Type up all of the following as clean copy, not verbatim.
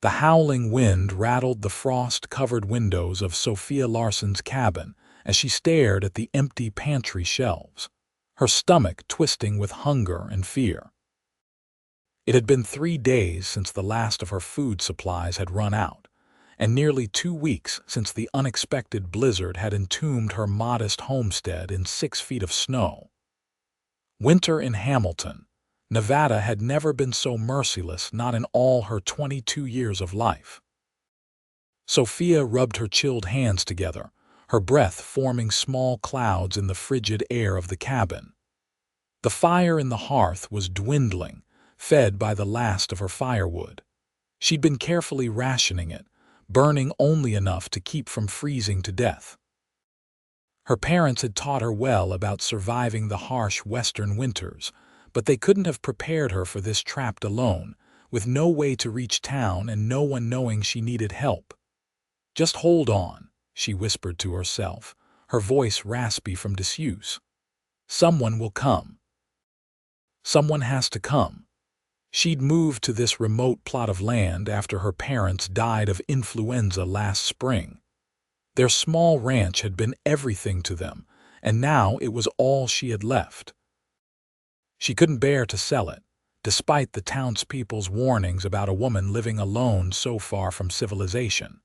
The howling wind rattled the frost-covered windows of Sophia Larson's cabin as she stared at the empty pantry shelves, her stomach twisting with hunger and fear. It had been 3 days since the last of her food supplies had run out, and nearly 2 weeks since the unexpected blizzard had entombed her modest homestead in 6 feet of snow. Winter in Hamilton, Nevada had never been so merciless, not in all her 22 years of life. Sophia rubbed her chilled hands together, her breath forming small clouds in the frigid air of the cabin. The fire in the hearth was dwindling, fed by the last of her firewood. She'd been carefully rationing it, burning only enough to keep from freezing to death. Her parents had taught her well about surviving the harsh western winters, but they couldn't have prepared her for this trapped alone, with no way to reach town and no one knowing she needed help. "Just hold on," she whispered to herself, her voice raspy from disuse. "Someone will come. Someone has to come." She'd moved to this remote plot of land after her parents died of influenza last spring. Their small ranch had been everything to them, and now it was all she had left. She couldn't bear to sell it, despite the townspeople's warnings about a woman living alone so far from civilization.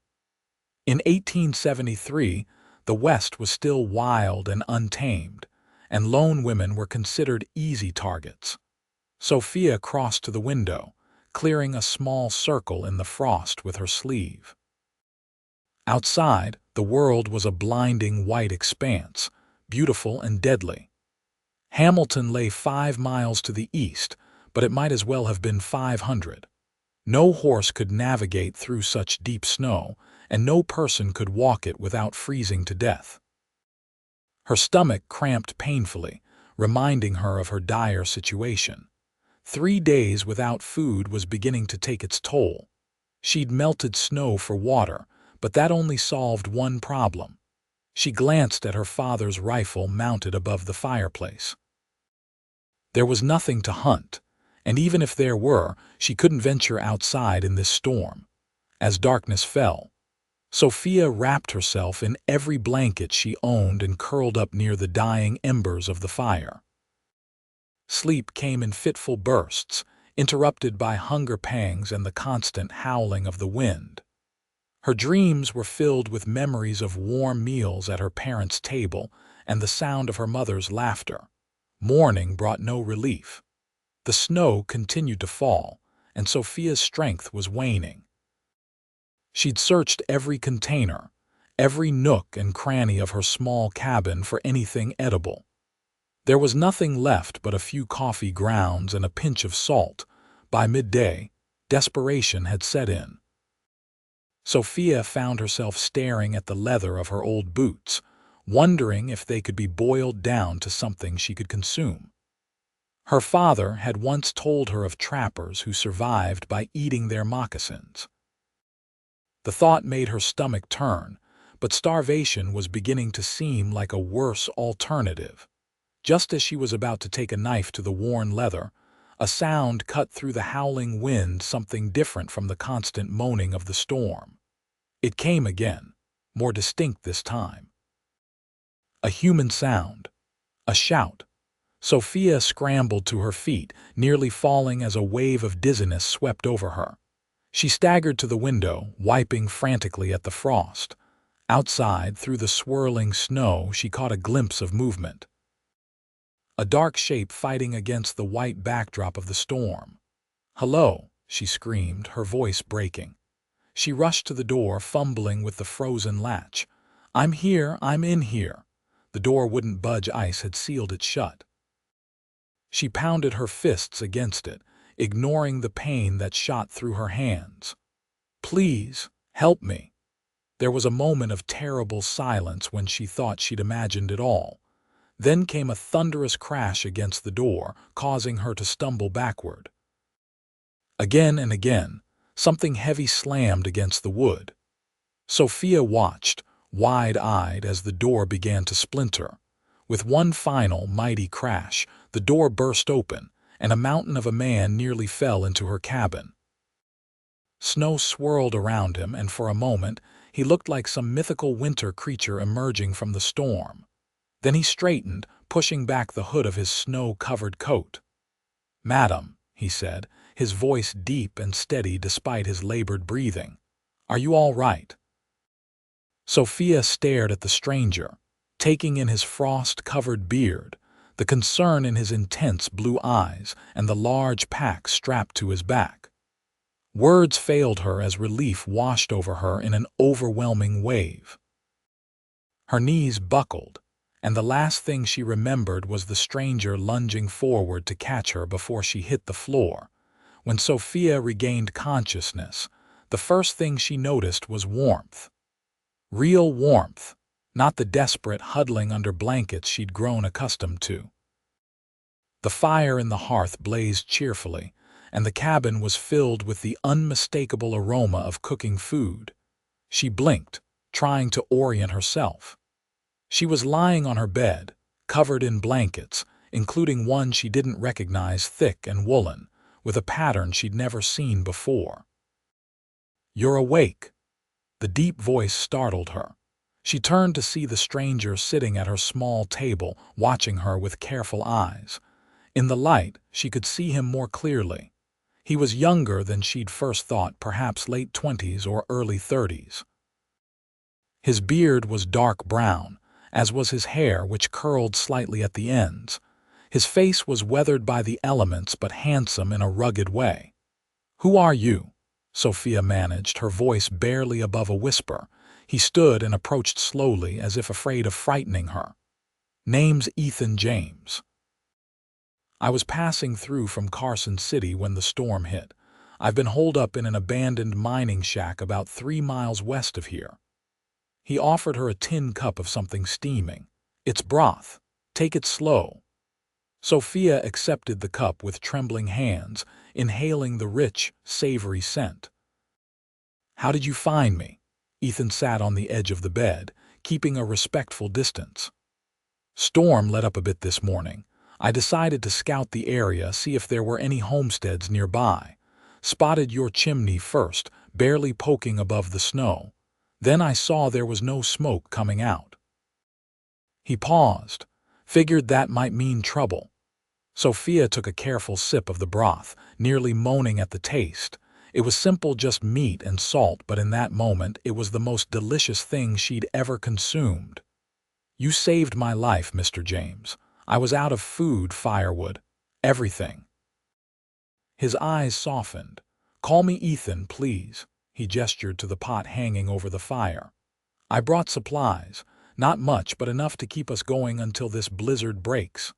In 1873, the West was still wild and untamed, and lone women were considered easy targets. Sophia crossed to the window, clearing a small circle in the frost with her sleeve. Outside, the world was a blinding white expanse, beautiful and deadly. Hamilton lay 5 miles to the east, but it might as well have been 500. No horse could navigate through such deep snow, and no person could walk it without freezing to death. Her stomach cramped painfully, reminding her of her dire situation. 3 days without food was beginning to take its toll. She'd melted snow for water, but that only solved one problem. She glanced at her father's rifle mounted above the fireplace. There was nothing to hunt, and even if there were, she couldn't venture outside in this storm. As darkness fell, Sophia wrapped herself in every blanket she owned and curled up near the dying embers of the fire. Sleep came in fitful bursts, interrupted by hunger pangs and the constant howling of the wind. Her dreams were filled with memories of warm meals at her parents' table and the sound of her mother's laughter. Morning brought no relief. The snow continued to fall, and Sophia's strength was waning. She'd searched every container, every nook and cranny of her small cabin for anything edible. There was nothing left but a few coffee grounds and a pinch of salt. By midday, desperation had set in. Sophia found herself staring at the leather of her old boots, wondering if they could be boiled down to something she could consume. Her father had once told her of trappers who survived by eating their moccasins. The thought made her stomach turn, but starvation was beginning to seem like a worse alternative. Just as she was about to take a knife to the worn leather, a sound cut through the howling wind, something different from the constant moaning of the storm. It came again, more distinct this time. A human sound. A shout. Sophia scrambled to her feet, nearly falling as a wave of dizziness swept over her. She staggered to the window, wiping frantically at the frost. Outside, through the swirling snow, she caught a glimpse of movement. A dark shape fighting against the white backdrop of the storm. "Hello," she screamed, her voice breaking. She rushed to the door, fumbling with the frozen latch. "I'm here, I'm in here." The door wouldn't budge, ice had sealed it shut. She pounded her fists against it, ignoring the pain that shot through her hands. "Please, help me." There was a moment of terrible silence when she thought she'd imagined it all. Then came a thunderous crash against the door, causing her to stumble backward. Again and again, something heavy slammed against the wood. Sophia watched, wide-eyed, as the door began to splinter. With one final, mighty crash, the door burst open, and a mountain of a man nearly fell into her cabin. Snow swirled around him, and for a moment he looked like some mythical winter creature emerging from the storm. Then he straightened, pushing back the hood of his snow-covered coat. "Madam," he said, his voice deep and steady despite his labored breathing, "are you all right?" Sophia stared at the stranger, taking in his frost-covered beard, the concern in his intense blue eyes, and the large pack strapped to his back. Words failed her as relief washed over her in an overwhelming wave. Her knees buckled, and the last thing she remembered was the stranger lunging forward to catch her before she hit the floor. When Sophia regained consciousness, the first thing she noticed was warmth. Real warmth, not the desperate huddling under blankets she'd grown accustomed to. The fire in the hearth blazed cheerfully, and the cabin was filled with the unmistakable aroma of cooking food. She blinked, trying to orient herself. She was lying on her bed, covered in blankets, including one she didn't recognize, thick and woolen, with a pattern she'd never seen before. "You're awake." The deep voice startled her. She turned to see the stranger sitting at her small table, watching her with careful eyes. In the light, she could see him more clearly. He was younger than she'd first thought, perhaps late 20s or early 30s. His beard was dark brown, as was his hair, which curled slightly at the ends. His face was weathered by the elements but handsome in a rugged way. "Who are you?" Sophia managed, her voice barely above a whisper. He stood and approached slowly, as if afraid of frightening her. "Name's Ethan James. I was passing through from Carson City when the storm hit. I've been holed up in an abandoned mining shack about 3 miles west of here." He offered her a tin cup of something steaming. "It's broth. Take it slow." Sophia accepted the cup with trembling hands, inhaling the rich, savory scent. "How did you find me?" Ethan sat on the edge of the bed, keeping a respectful distance. "Storm let up a bit this morning. I decided to scout the area, see if there were any homesteads nearby. Spotted your chimney first, barely poking above the snow. Then I saw there was no smoke coming out." He paused, figured that might mean trouble. Sophia took a careful sip of the broth, nearly moaning at the taste. It was simple, just meat and salt, but in that moment it was the most delicious thing she'd ever consumed. "You saved my life, Mr. James. I was out of food, firewood, everything." His eyes softened. "Call me Ethan, please." He gestured to the pot hanging over the fire. "I brought supplies. Not much, but enough to keep us going until this blizzard breaks."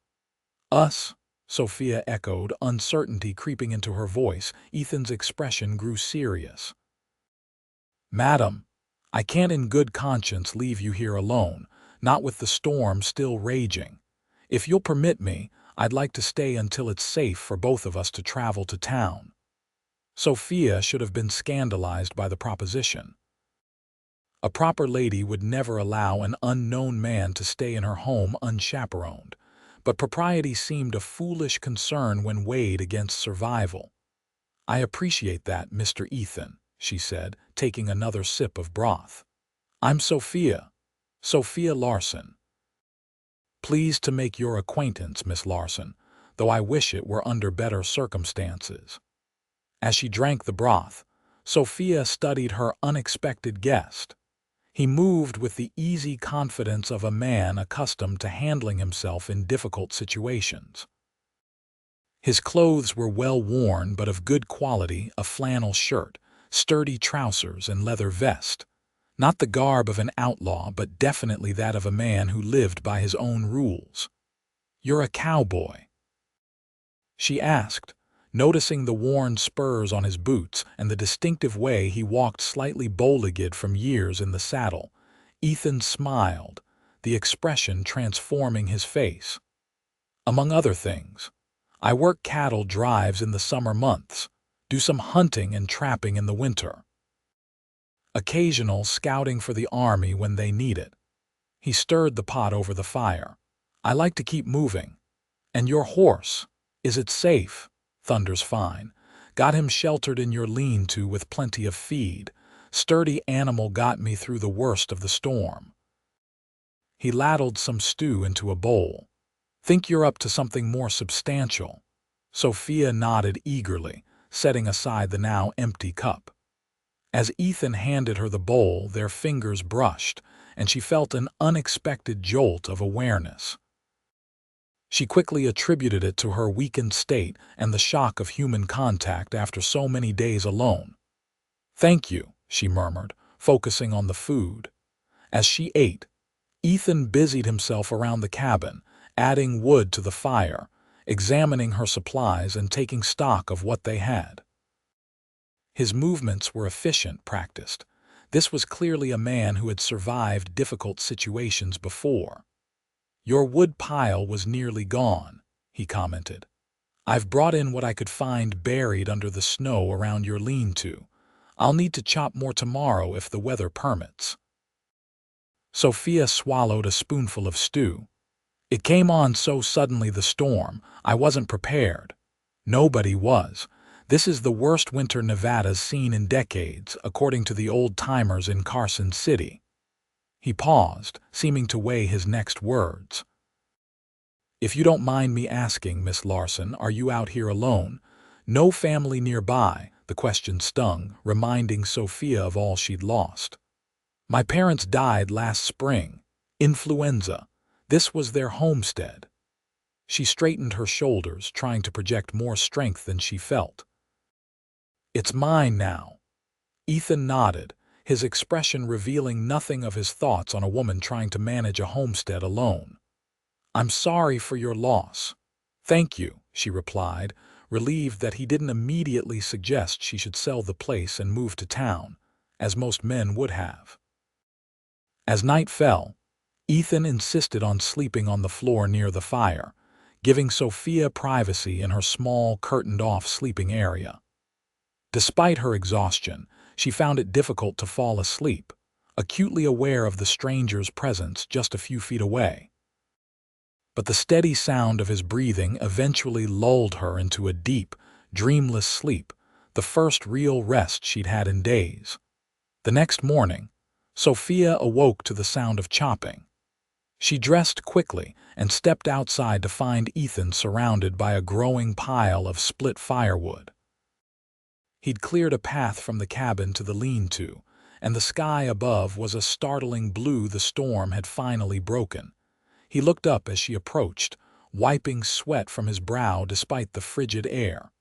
"Us?" Sophia echoed, uncertainty creeping into her voice. Ethan's expression grew serious. "Madam, I can't in good conscience leave you here alone, not with the storm still raging. If you'll permit me, I'd like to stay until it's safe for both of us to travel to town." Sophia should have been scandalized by the proposition. A proper lady would never allow an unknown man to stay in her home unchaperoned, but propriety seemed a foolish concern when weighed against survival. "I appreciate that, Mr. Ethan," she said, taking another sip of broth. "I'm Sophia Larson. Pleased to make your acquaintance, Miss Larson, though I wish it were under better circumstances." As she drank the broth, Sophia studied her unexpected guest. He moved with the easy confidence of a man accustomed to handling himself in difficult situations. His clothes were well worn but of good quality, a flannel shirt, sturdy trousers, and leather vest. Not the garb of an outlaw, but definitely that of a man who lived by his own rules. "You're a cowboy?" she asked, noticing the worn spurs on his boots and the distinctive way he walked, slightly bow-legged from years in the saddle. Ethan smiled, the expression transforming his face. "Among other things, I work cattle drives in the summer months, do some hunting and trapping in the winter. Occasional scouting for the army when they need it." He stirred the pot over the fire. "I like to keep moving. And your horse, is it safe?" "Thunder's fine. Got him sheltered in your lean-to with plenty of feed. Sturdy animal got me through the worst of the storm. He ladled some stew into a bowl. Think you're up to something more substantial. Sophia nodded eagerly, setting aside the now empty cup. As Ethan handed her the bowl, their fingers brushed, and she felt an unexpected jolt of awareness. She quickly attributed it to her weakened state and the shock of human contact after so many days alone. "Thank you," she murmured, focusing on the food. As she ate, Ethan busied himself around the cabin, adding wood to the fire, examining her supplies and taking stock of what they had. His movements were efficient, practiced. This was clearly a man who had survived difficult situations before. "Your wood pile was nearly gone," he commented. "I've brought in what I could find buried under the snow around your lean-to. I'll need to chop more tomorrow if the weather permits." Sophia swallowed a spoonful of stew. "It came on so suddenly, the storm. I wasn't prepared." Nobody was. This is the worst winter Nevada's seen in decades, according to the old-timers in Carson City. He paused, seeming to weigh his next words. "If you don't mind me asking, Miss Larson, are you out here alone? No family nearby?" The question stung, reminding Sophia of all she'd lost. "My parents died last spring. Influenza. This was their homestead." She straightened her shoulders, trying to project more strength than she felt. "It's mine now." Ethan nodded, his expression revealing nothing of his thoughts on a woman trying to manage a homestead alone. "I'm sorry for your loss." "Thank you," she replied, relieved that he didn't immediately suggest she should sell the place and move to town, as most men would have. As night fell, Ethan insisted on sleeping on the floor near the fire, giving Sophia privacy in her small, curtained-off sleeping area. Despite her exhaustion, she found it difficult to fall asleep, acutely aware of the stranger's presence just a few feet away. But the steady sound of his breathing eventually lulled her into a deep, dreamless sleep, the first real rest she'd had in days. The next morning, Sophia awoke to the sound of chopping. She dressed quickly and stepped outside to find Ethan surrounded by a growing pile of split firewood. He'd cleared a path from the cabin to the lean-to, and the sky above was a startling blue. The storm had finally broken. He looked up as she approached, wiping sweat from his brow despite the frigid air.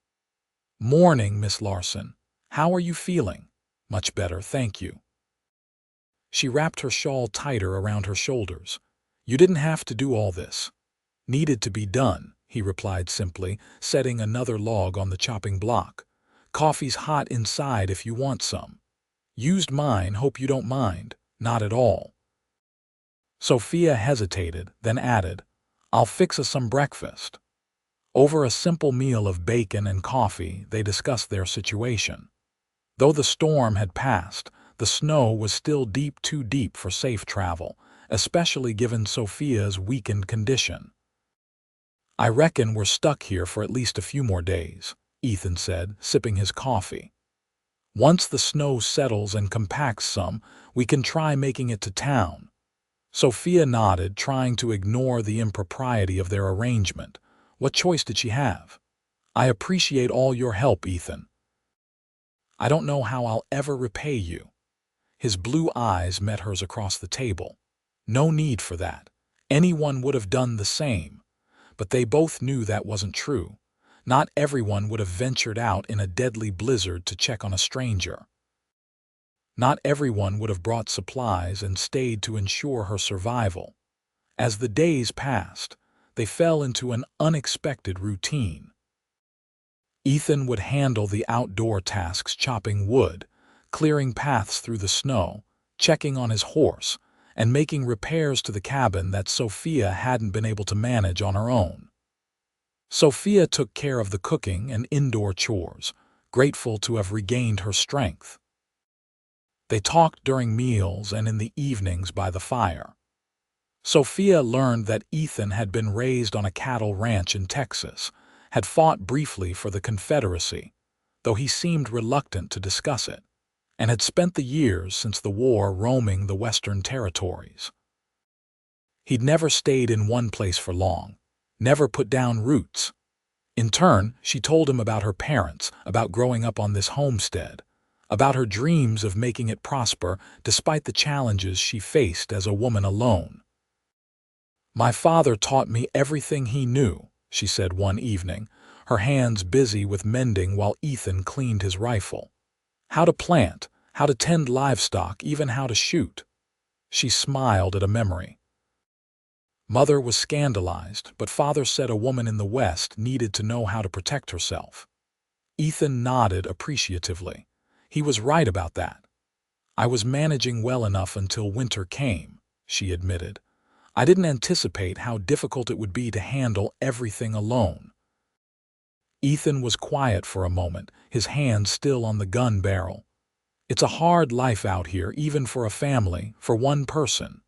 "Morning, Miss Larson. How are you feeling?" "Much better, thank you." She wrapped her shawl tighter around her shoulders. "You didn't have to do all this." "Needed to be done," he replied simply, setting another log on the chopping block. "Coffee's hot inside if you want some." "Used mine, hope you don't mind." "Not at all." Sophia hesitated, then added, "I'll fix us some breakfast." Over a simple meal of bacon and coffee, they discussed their situation. Though the storm had passed, the snow was still too deep for safe travel, especially given Sophia's weakened condition. "I reckon we're stuck here for at least a few more days," Ethan said, sipping his coffee. "Once the snow settles and compacts some, we can try making it to town." Sophia nodded, trying to ignore the impropriety of their arrangement. What choice did she have? "I appreciate all your help, Ethan. I don't know how I'll ever repay you." His blue eyes met hers across the table. No need for that. Anyone would have done the same. But they both knew that wasn't true. Not everyone would have ventured out in a deadly blizzard to check on a stranger. Not everyone would have brought supplies and stayed to ensure her survival. As the days passed, they fell into an unexpected routine. Ethan would handle the outdoor tasks, chopping wood, clearing paths through the snow, checking on his horse, and making repairs to the cabin that Sophia hadn't been able to manage on her own. Sophia took care of the cooking and indoor chores, grateful to have regained her strength. They talked during meals and in the evenings by the fire. Sophia learned that Ethan had been raised on a cattle ranch in Texas, had fought briefly for the Confederacy, though he seemed reluctant to discuss it, and had spent the years since the war roaming the Western territories. He'd never stayed in one place for long, never put down roots. In turn, she told him about her parents, about growing up on this homestead, about her dreams of making it prosper despite the challenges she faced as a woman alone. "My father taught me everything he knew," she said one evening, her hands busy with mending while Ethan cleaned his rifle. "How to plant, how to tend livestock, even how to shoot." She smiled at a memory. Mother was scandalized, but father said a woman in the West needed to know how to protect herself. Ethan nodded appreciatively. He was right about that. "I was managing well enough until winter came," she admitted. "I didn't anticipate how difficult it would be to handle everything alone." Ethan was quiet for a moment, his hand still on the gun barrel. "It's a hard life out here, even for a family, for one person."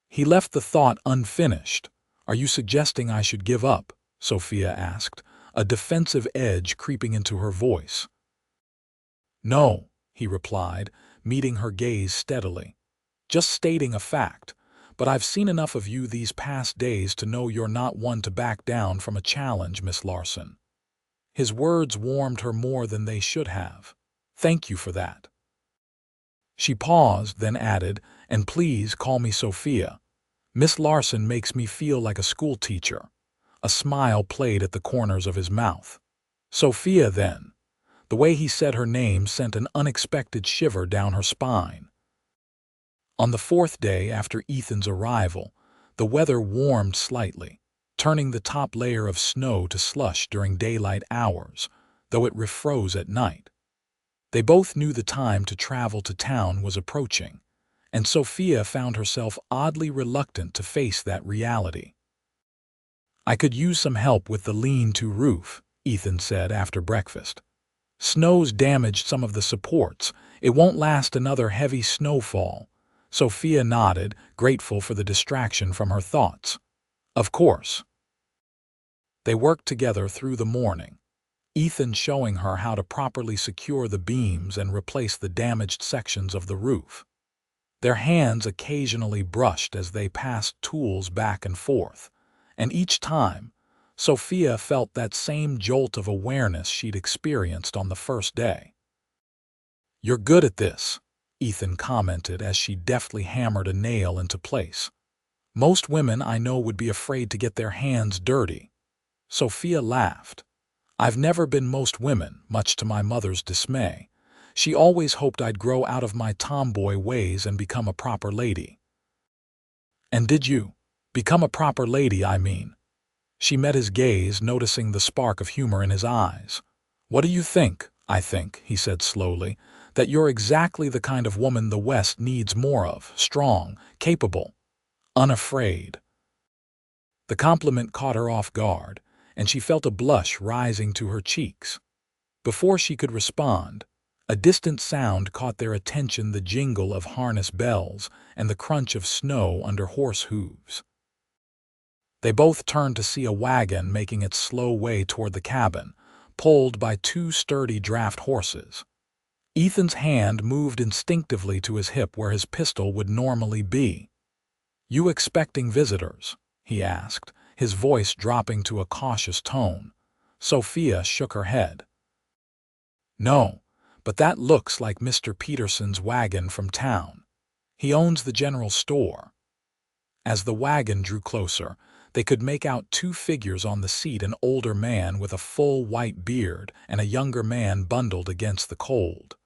He left the thought unfinished. "Are you suggesting I should give up?" Sophia asked, a defensive edge creeping into her voice. "No," he replied, meeting her gaze steadily. "Just stating a fact. But I've seen enough of you these past days to know you're not one to back down from a challenge, Miss Larson." His words warmed her more than they should have. "Thank you for that." She paused, then added, "And please call me Sophia. Miss Larson makes me feel like a school teacher." A smile played at the corners of his mouth. "Sophia, then." The way he said her name sent an unexpected shiver down her spine. On the fourth day after Ethan's arrival, the weather warmed slightly, turning the top layer of snow to slush during daylight hours, though it refroze at night. They both knew the time to travel to town was approaching, and Sophia found herself oddly reluctant to face that reality. "I could use some help with the lean-to roof," Ethan said after breakfast. "Snow's damaged some of the supports. It won't last another heavy snowfall." Sophia nodded, grateful for the distraction from her thoughts. "Of course." They worked together through the morning, Ethan showing her how to properly secure the beams and replace the damaged sections of the roof. Their hands occasionally brushed as they passed tools back and forth, and each time, Sophia felt that same jolt of awareness she'd experienced on the first day. "You're good at this," Ethan commented as she deftly hammered a nail into place. "Most women I know would be afraid to get their hands dirty." Sophia laughed. "I've never been most women, much to my mother's dismay. She always hoped I'd grow out of my tomboy ways and become a proper lady." "And did you? Become a proper lady, I mean?" She met his gaze, noticing the spark of humor in his eyes. "What do you think?" "I think," he said slowly, "that you're exactly the kind of woman the West needs more of. Strong, capable, unafraid." The compliment caught her off guard, and she felt a blush rising to her cheeks. Before she could respond, a distant sound caught their attention, the jingle of harness bells and the crunch of snow under horse hooves. They both turned to see a wagon making its slow way toward the cabin, pulled by two sturdy draft horses. Ethan's hand moved instinctively to his hip where his pistol would normally be. "You expecting visitors?" he asked, his voice dropping to a cautious tone. Sophia shook her head. "No, but that looks like Mr. Peterson's wagon from town. He owns the general store." As the wagon drew closer, they could make out two figures on the seat, an older man with a full white beard and a younger man bundled against the cold.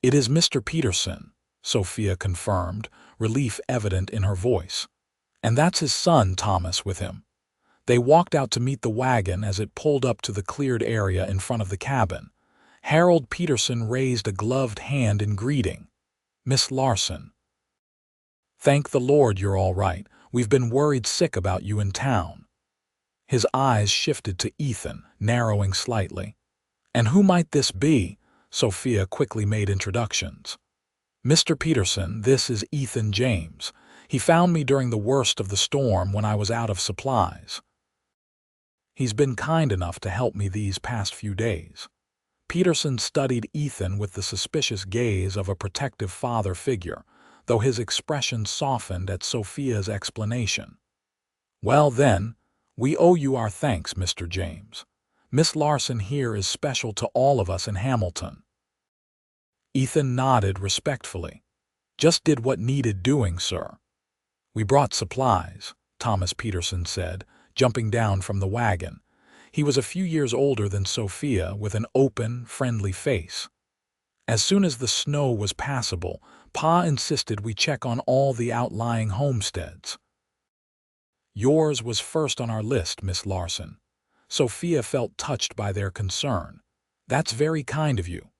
"It is Mr. Peterson," Sophia confirmed, relief evident in her voice. "And that's his son, Thomas, with him." They walked out to meet the wagon as it pulled up to the cleared area in front of the cabin. Harold Peterson raised a gloved hand in greeting. "Miss Larson." "Thank the Lord you're all right. We've been worried sick about you in town." His eyes shifted to Ethan, narrowing slightly. "And who might this be?" Sophia quickly made introductions. "Mr. Peterson, this is Ethan James. He found me during the worst of the storm when I was out of supplies. He's been kind enough to help me these past few days." Peterson studied Ethan with the suspicious gaze of a protective father figure, though his expression softened at Sophia's explanation. "Well, then, we owe you our thanks, Mr. James. Miss Larson here is special to all of us in Hamilton." Ethan nodded respectfully. "Just did what needed doing, sir." "We brought supplies," Thomas Peterson said, jumping down from the wagon. He was a few years older than Sophia, with an open, friendly face. "As soon as the snow was passable, Pa insisted we check on all the outlying homesteads. Yours was first on our list, Miss Larson." Sophia felt touched by their concern. "That's very kind of you."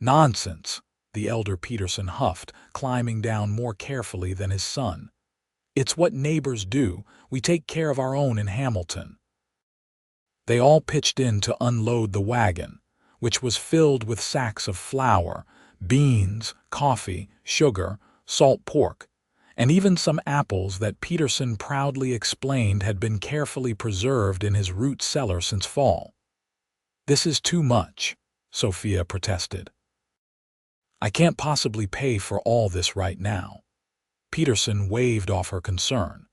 "Nonsense," the elder Peterson huffed, climbing down more carefully than his son. "It's what neighbors do. We take care of our own in Hamilton." They all pitched in to unload the wagon, which was filled with sacks of flour, beans, coffee, sugar, salt pork, and even some apples that Peterson proudly explained had been carefully preserved in his root cellar since fall. "This is too much," Sophia protested. "I can't possibly pay for all this right now." Peterson waved off her concern.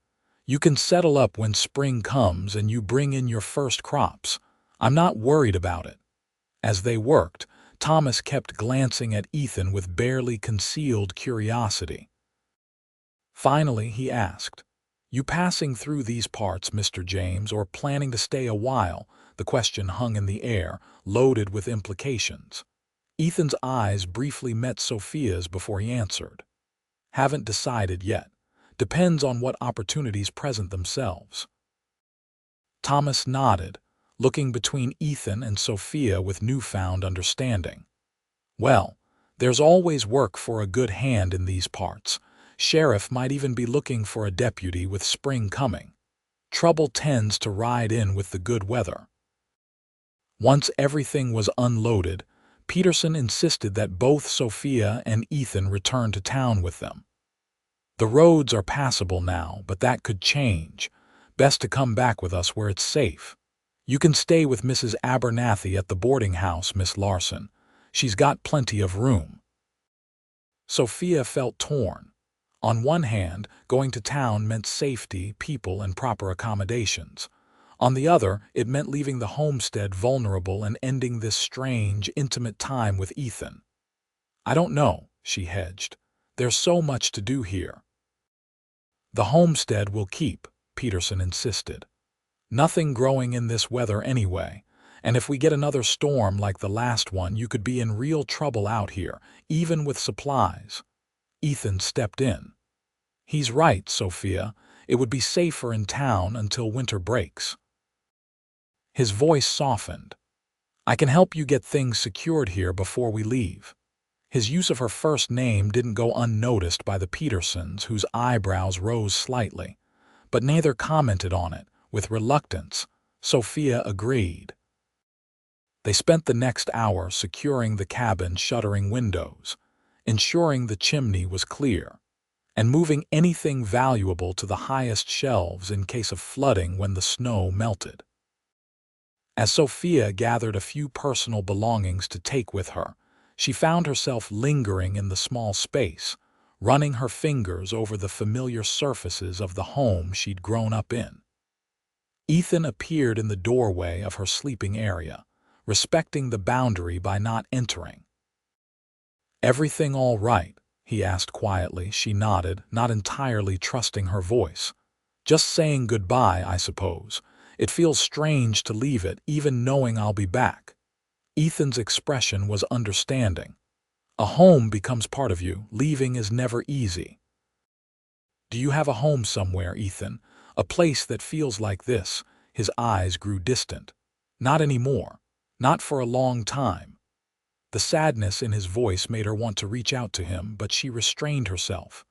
"You can settle up when spring comes and you bring in your first crops. I'm not worried about it." As they worked, Thomas kept glancing at Ethan with barely concealed curiosity. Finally, he asked, "You passing through these parts, Mr. James, or planning to stay a while?" The question hung in the air, loaded with implications. Ethan's eyes briefly met Sophia's before he answered. "Haven't decided yet. Depends on what opportunities present themselves." Thomas nodded, looking between Ethan and Sophia with newfound understanding. "Well, there's always work for a good hand in these parts. Sheriff might even be looking for a deputy with spring coming. Trouble tends to ride in with the good weather." Once everything was unloaded, Peterson insisted that both Sophia and Ethan return to town with them. "The roads are passable now, but that could change. Best to come back with us where it's safe. You can stay with Mrs. Abernathy at the boarding house, Miss Larson. She's got plenty of room." Sophia felt torn. On one hand, going to town meant safety, people, and proper accommodations. On the other, it meant leaving the homestead vulnerable and ending this strange, intimate time with Ethan. "I don't know," she hedged. "There's so much to do here." "The homestead will keep," Peterson insisted. "Nothing growing in this weather anyway, and if we get another storm like the last one, you could be in real trouble out here, even with supplies." Ethan stepped in. "He's right, Sophia. It would be safer in town until winter breaks." His voice softened. "I can help you get things secured here before we leave." His use of her first name didn't go unnoticed by the Petersons, whose eyebrows rose slightly, but neither commented on it. With reluctance, Sophia agreed. They spent the next hour securing the cabin's shuttering windows, ensuring the chimney was clear, and moving anything valuable to the highest shelves in case of flooding when the snow melted. As Sophia gathered a few personal belongings to take with her, she found herself lingering in the small space, running her fingers over the familiar surfaces of the home she'd grown up in. Ethan appeared in the doorway of her sleeping area, respecting the boundary by not entering. "Everything all right?" he asked quietly. She nodded, not entirely trusting her voice. "Just saying goodbye, I suppose. It feels strange to leave it, even knowing I'll be back." Ethan's expression was understanding. "A home becomes part of you. Leaving is never easy." "Do you have a home somewhere, Ethan? A place that feels like this?" His eyes grew distant. "Not anymore. Not for a long time." The sadness in his voice made her want to reach out to him, but she restrained herself.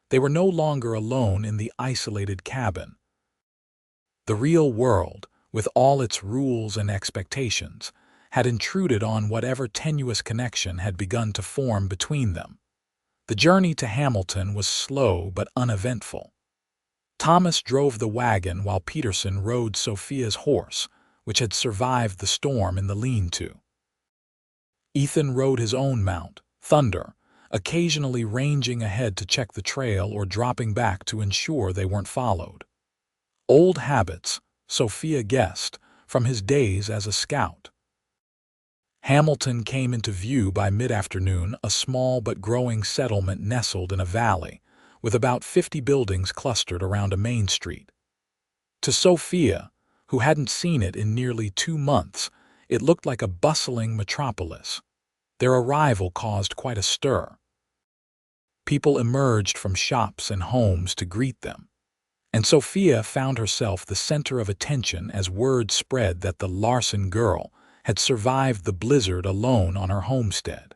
They were no longer alone in the isolated cabin. The real world, with all its rules and expectations, had intruded on whatever tenuous connection had begun to form between them. The journey to Hamilton was slow but uneventful. Thomas drove the wagon while Peterson rode Sophia's horse, which had survived the storm in the lean-to. Ethan rode his own mount, Thunder, occasionally ranging ahead to check the trail or dropping back to ensure they weren't followed. Old habits, Sophia guessed, from his days as a scout. Hamilton came into view by mid-afternoon, a small but growing settlement nestled in a valley, with about 50 buildings clustered around a main street. To Sophia, who hadn't seen it in nearly 2 months, it looked like a bustling metropolis. Their arrival caused quite a stir. People emerged from shops and homes to greet them, and Sophia found herself the center of attention as word spread that the Larson girl had survived the blizzard alone on her homestead.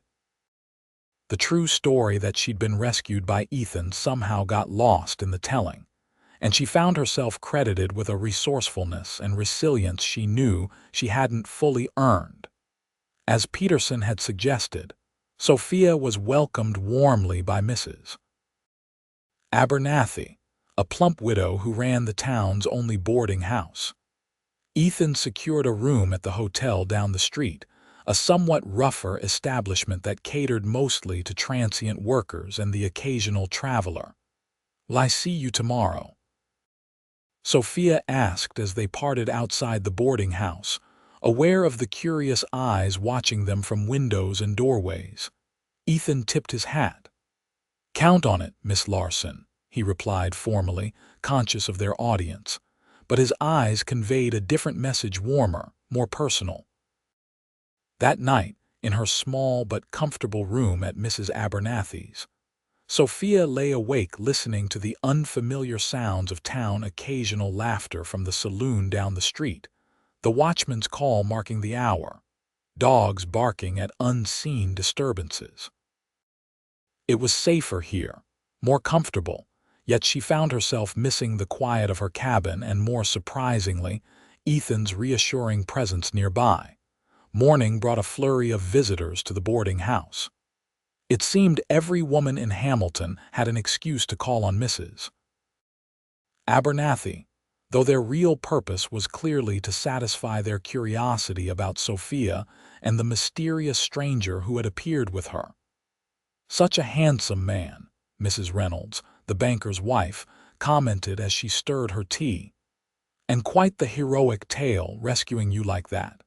The true story that she'd been rescued by Ethan somehow got lost in the telling, and she found herself credited with a resourcefulness and resilience she knew she hadn't fully earned. As Peterson had suggested, Sophia was welcomed warmly by Mrs. Abernathy, a plump widow who ran the town's only boarding house. Ethan secured a room at the hotel down the street, a somewhat rougher establishment that catered mostly to transient workers and the occasional traveler. "Will I see you tomorrow?" Sophia asked as they parted outside the boarding house, aware of the curious eyes watching them from windows and doorways. Ethan tipped his hat. "Count on it, Miss Larson," he replied formally, conscious of their audience, but his eyes conveyed a different message, warmer, more personal. That night, in her small but comfortable room at Mrs. Abernathy's, Sophia lay awake listening to the unfamiliar sounds of town, occasional laughter from the saloon down the street, the watchman's call marking the hour, dogs barking at unseen disturbances. It was safer here, more comfortable, yet she found herself missing the quiet of her cabin and, more surprisingly, Ethan's reassuring presence nearby. Morning brought a flurry of visitors to the boarding house. It seemed every woman in Hamilton had an excuse to call on Mrs. Abernathy, though their real purpose was clearly to satisfy their curiosity about Sophia and the mysterious stranger who had appeared with her. "Such a handsome man," Mrs. Reynolds, the banker's wife, commented as she stirred her tea. "And quite the heroic tale, rescuing you like that.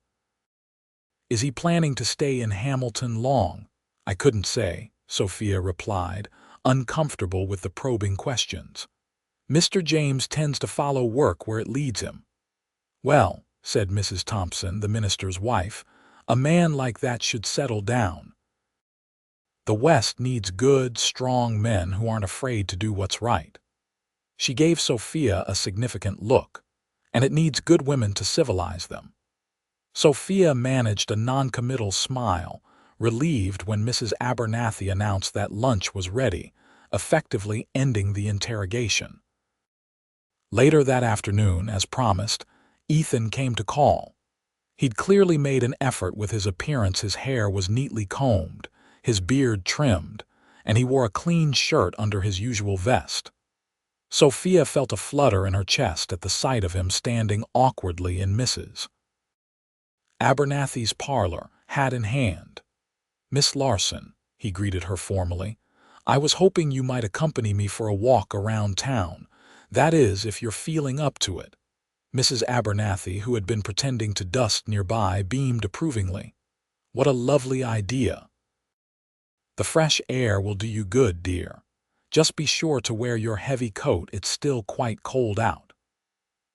Is he planning to stay in Hamilton long?" "I couldn't say," Sophia replied, uncomfortable with the probing questions. "Mr. James tends to follow work where it leads him." "Well," said Mrs. Thompson, the minister's wife, "a man like that should settle down. The West needs good, strong men who aren't afraid to do what's right." She gave Sophia a significant look. "And it needs good women to civilize them." Sophia managed a noncommittal smile, relieved when Mrs. Abernathy announced that lunch was ready, effectively ending the interrogation. Later that afternoon, as promised, Ethan came to call. He'd clearly made an effort with his appearance. His hair was neatly combed, his beard trimmed, and he wore a clean shirt under his usual vest. Sophia felt a flutter in her chest at the sight of him standing awkwardly in Mrs. Abernathy's parlor, hat in hand. "Miss Larson," he greeted her formally, "I was hoping you might accompany me for a walk around town. That is, if you're feeling up to it." Mrs. Abernathy, who had been pretending to dust nearby, beamed approvingly. "What a lovely idea. The fresh air will do you good, dear. Just be sure to wear your heavy coat, it's still quite cold out."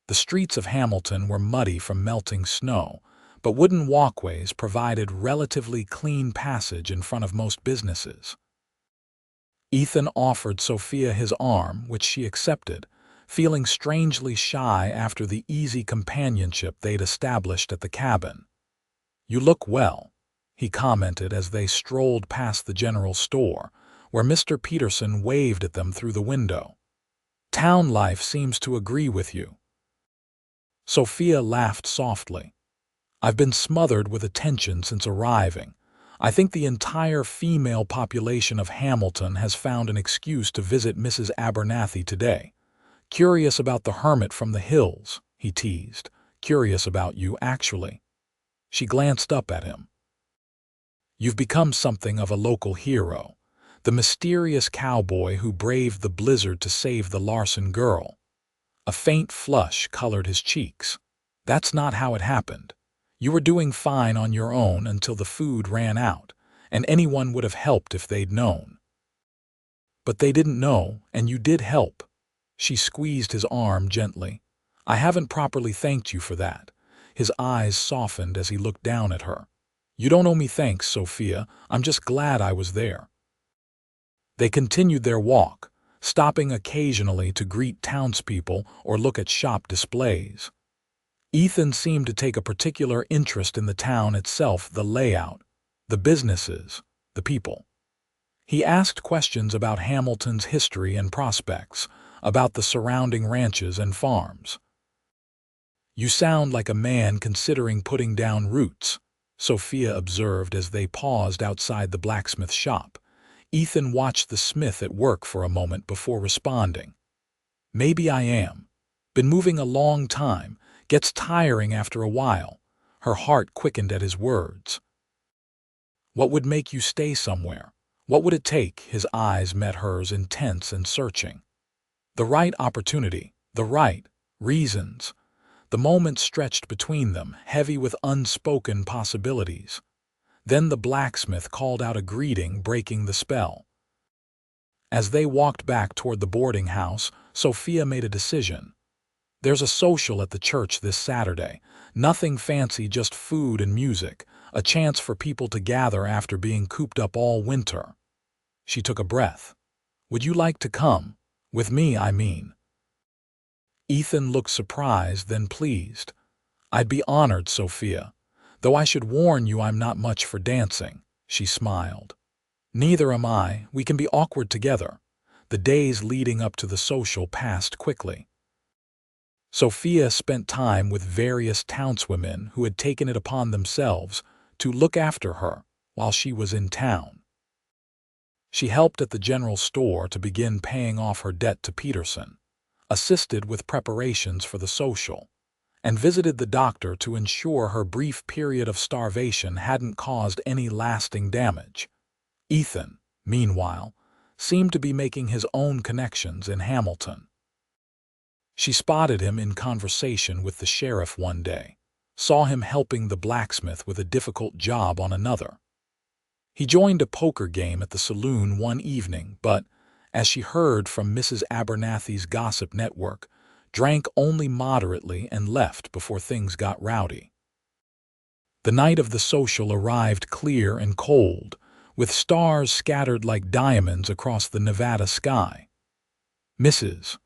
The streets of Hamilton were muddy from melting snow, but wooden walkways provided relatively clean passage in front of most businesses. Ethan offered Sophia his arm, which she accepted, feeling strangely shy after the easy companionship they'd established at the cabin. "You look well," he commented as they strolled past the general store, where Mr. Peterson waved at them through the window. "Town life seems to agree with you." Sophia laughed softly. "I've been smothered with attention since arriving. I think the entire female population of Hamilton has found an excuse to visit Mrs. Abernathy today. Curious about the hermit from the hills," he teased. "Curious about you, actually." She glanced up at him. You've become something of a local hero, the mysterious cowboy who braved the blizzard to save the Larson girl. A faint flush colored his cheeks. That's not how it happened. You were doing fine on your own until the food ran out, and anyone would have helped if they'd known. But they didn't know, and you did help. She squeezed his arm gently. I haven't properly thanked you for that. His eyes softened as he looked down at her. You don't owe me thanks, Sophia. I'm just glad I was there. They continued their walk, stopping occasionally to greet townspeople or look at shop displays. Ethan seemed to take a particular interest in the town itself, the layout, the businesses, the people. He asked questions about Hamilton's history and prospects, about the surrounding ranches and farms. You sound like a man considering putting down roots, Sophia observed as they paused outside the blacksmith shop. Ethan watched the smith at work for a moment before responding. Maybe I am. Been moving a long time. Gets tiring after a while. Her heart quickened at his words. What would make you stay somewhere? What would it take? His eyes met hers, intense and searching. The right opportunity, the right reasons. The moment stretched between them, heavy with unspoken possibilities. Then the blacksmith called out a greeting, breaking the spell. As they walked back toward the boarding house, Sophia made a decision. There's a social at the church this Saturday. Nothing fancy, just food and music, a chance for people to gather after being cooped up all winter. She took a breath. Would you like to come? With me, I mean. Ethan looked surprised, then pleased. I'd be honored, Sophia. Though I should warn you I'm not much for dancing, she smiled. Neither am I. We can be awkward together. The days leading up to the social passed quickly. Sophia spent time with various townswomen who had taken it upon themselves to look after her while she was in town. She helped at the general store to begin paying off her debt to Peterson, assisted with preparations for the social, and visited the doctor to ensure her brief period of starvation hadn't caused any lasting damage. Ethan, meanwhile, seemed to be making his own connections in Hamilton. She spotted him in conversation with the sheriff one day, saw him helping the blacksmith with a difficult job on another. He joined a poker game at the saloon one evening, but, as she heard from Mrs. Abernathy's gossip network, drank only moderately and left before things got rowdy. The night of the social arrived clear and cold, with stars scattered like diamonds across the Nevada sky. Mrs.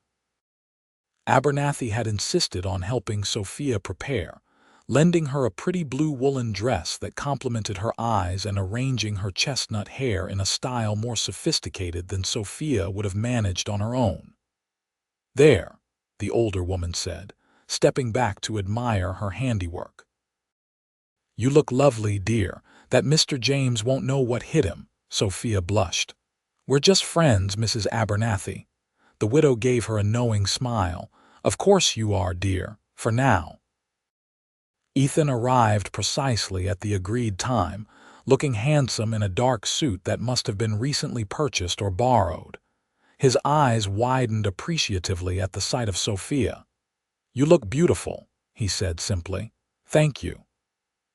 Abernathy had insisted on helping Sophia prepare, lending her a pretty blue woolen dress that complemented her eyes and arranging her chestnut hair in a style more sophisticated than Sophia would have managed on her own. There, the older woman said, stepping back to admire her handiwork. You look lovely, dear. That Mr. James won't know what hit him, Sophia blushed. We're just friends, Mrs. Abernathy. The widow gave her a knowing smile. Of course you are, dear, for now. Ethan arrived precisely at the agreed time, looking handsome in a dark suit that must have been recently purchased or borrowed. His eyes widened appreciatively at the sight of Sophia. You look beautiful, he said simply. Thank you.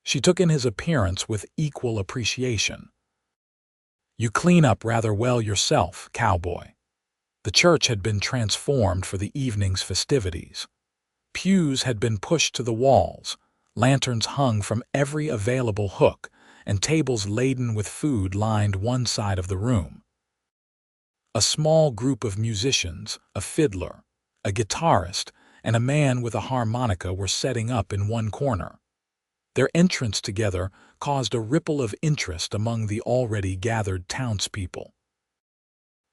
She took in his appearance with equal appreciation. You clean up rather well yourself, Cowboy. The church had been transformed for the evening's festivities. Pews had been pushed to the walls, lanterns hung from every available hook, and tables laden with food lined one side of the room. A small group of musicians, a fiddler, a guitarist, and a man with a harmonica were setting up in one corner. Their entrance together caused a ripple of interest among the already gathered townspeople.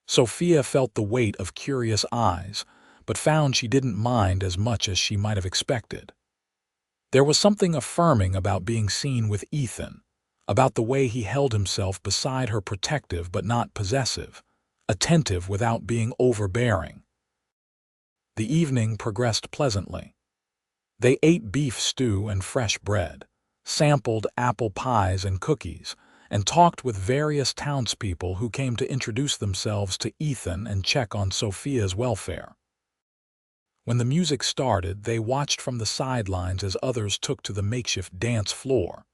Sophia felt the weight of curious eyes, but found she didn't mind as much as she might have expected. There was something affirming about being seen with Ethan, about the way he held himself beside her, protective but not possessive, attentive without being overbearing. The evening progressed pleasantly. They ate beef stew and fresh bread, sampled apple pies and cookies, and talked with various townspeople who came to introduce themselves to Ethan and check on Sophia's welfare. When the music started, they watched from the sidelines as others took to the makeshift dance floor.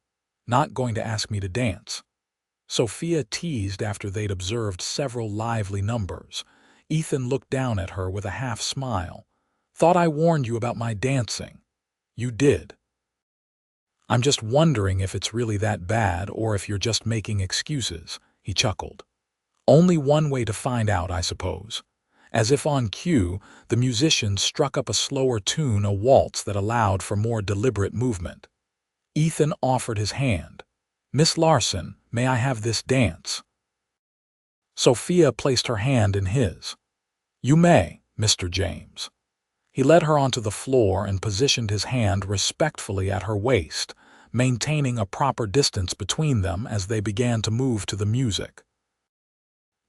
"Not going to ask me to dance?" Sophia teased after they'd observed several lively numbers. Ethan looked down at her with a half smile. "Thought I warned you about my dancing." "You did." "I'm just wondering if it's really that bad or if you're just making excuses," he chuckled. "Only one way to find out, I suppose." As if on cue, the musicians struck up a slower tune, a waltz that allowed for more deliberate movement. Ethan offered his hand. "Miss Larson, may I have this dance?" Sophia placed her hand in his. "You may, Mr. James." He led her onto the floor and positioned his hand respectfully at her waist, maintaining a proper distance between them as they began to move to the music.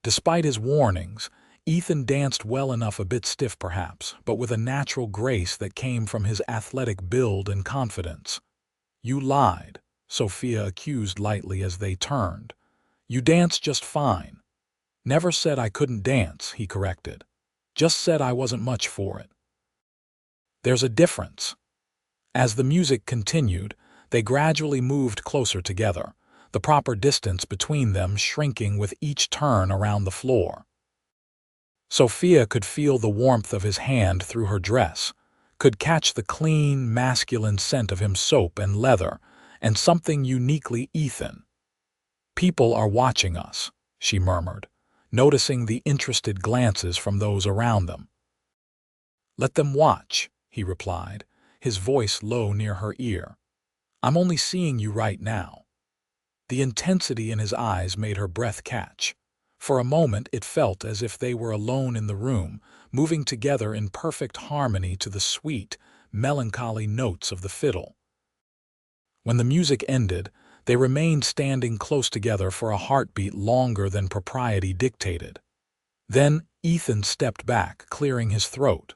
Despite his warnings, Ethan danced well enough, a bit stiff perhaps, but with a natural grace that came from his athletic build and confidence. "You lied," Sophia accused lightly as they turned. "You danced just fine." "Never said I couldn't dance," he corrected. "Just said I wasn't much for it." "There's a difference." As the music continued, they gradually moved closer together, the proper distance between them shrinking with each turn around the floor. Sophia could feel the warmth of his hand through her dress, could catch the clean, masculine scent of his soap and leather, and something uniquely Ethan. "People are watching us," she murmured, noticing the interested glances from those around them. "Let them watch," he replied, his voice low near her ear. "I'm only seeing you right now." The intensity in his eyes made her breath catch. For a moment it felt as if they were alone in the room, moving together in perfect harmony to the sweet, melancholy notes of the fiddle. When the music ended, they remained standing close together for a heartbeat longer than propriety dictated. Then Ethan stepped back, clearing his throat.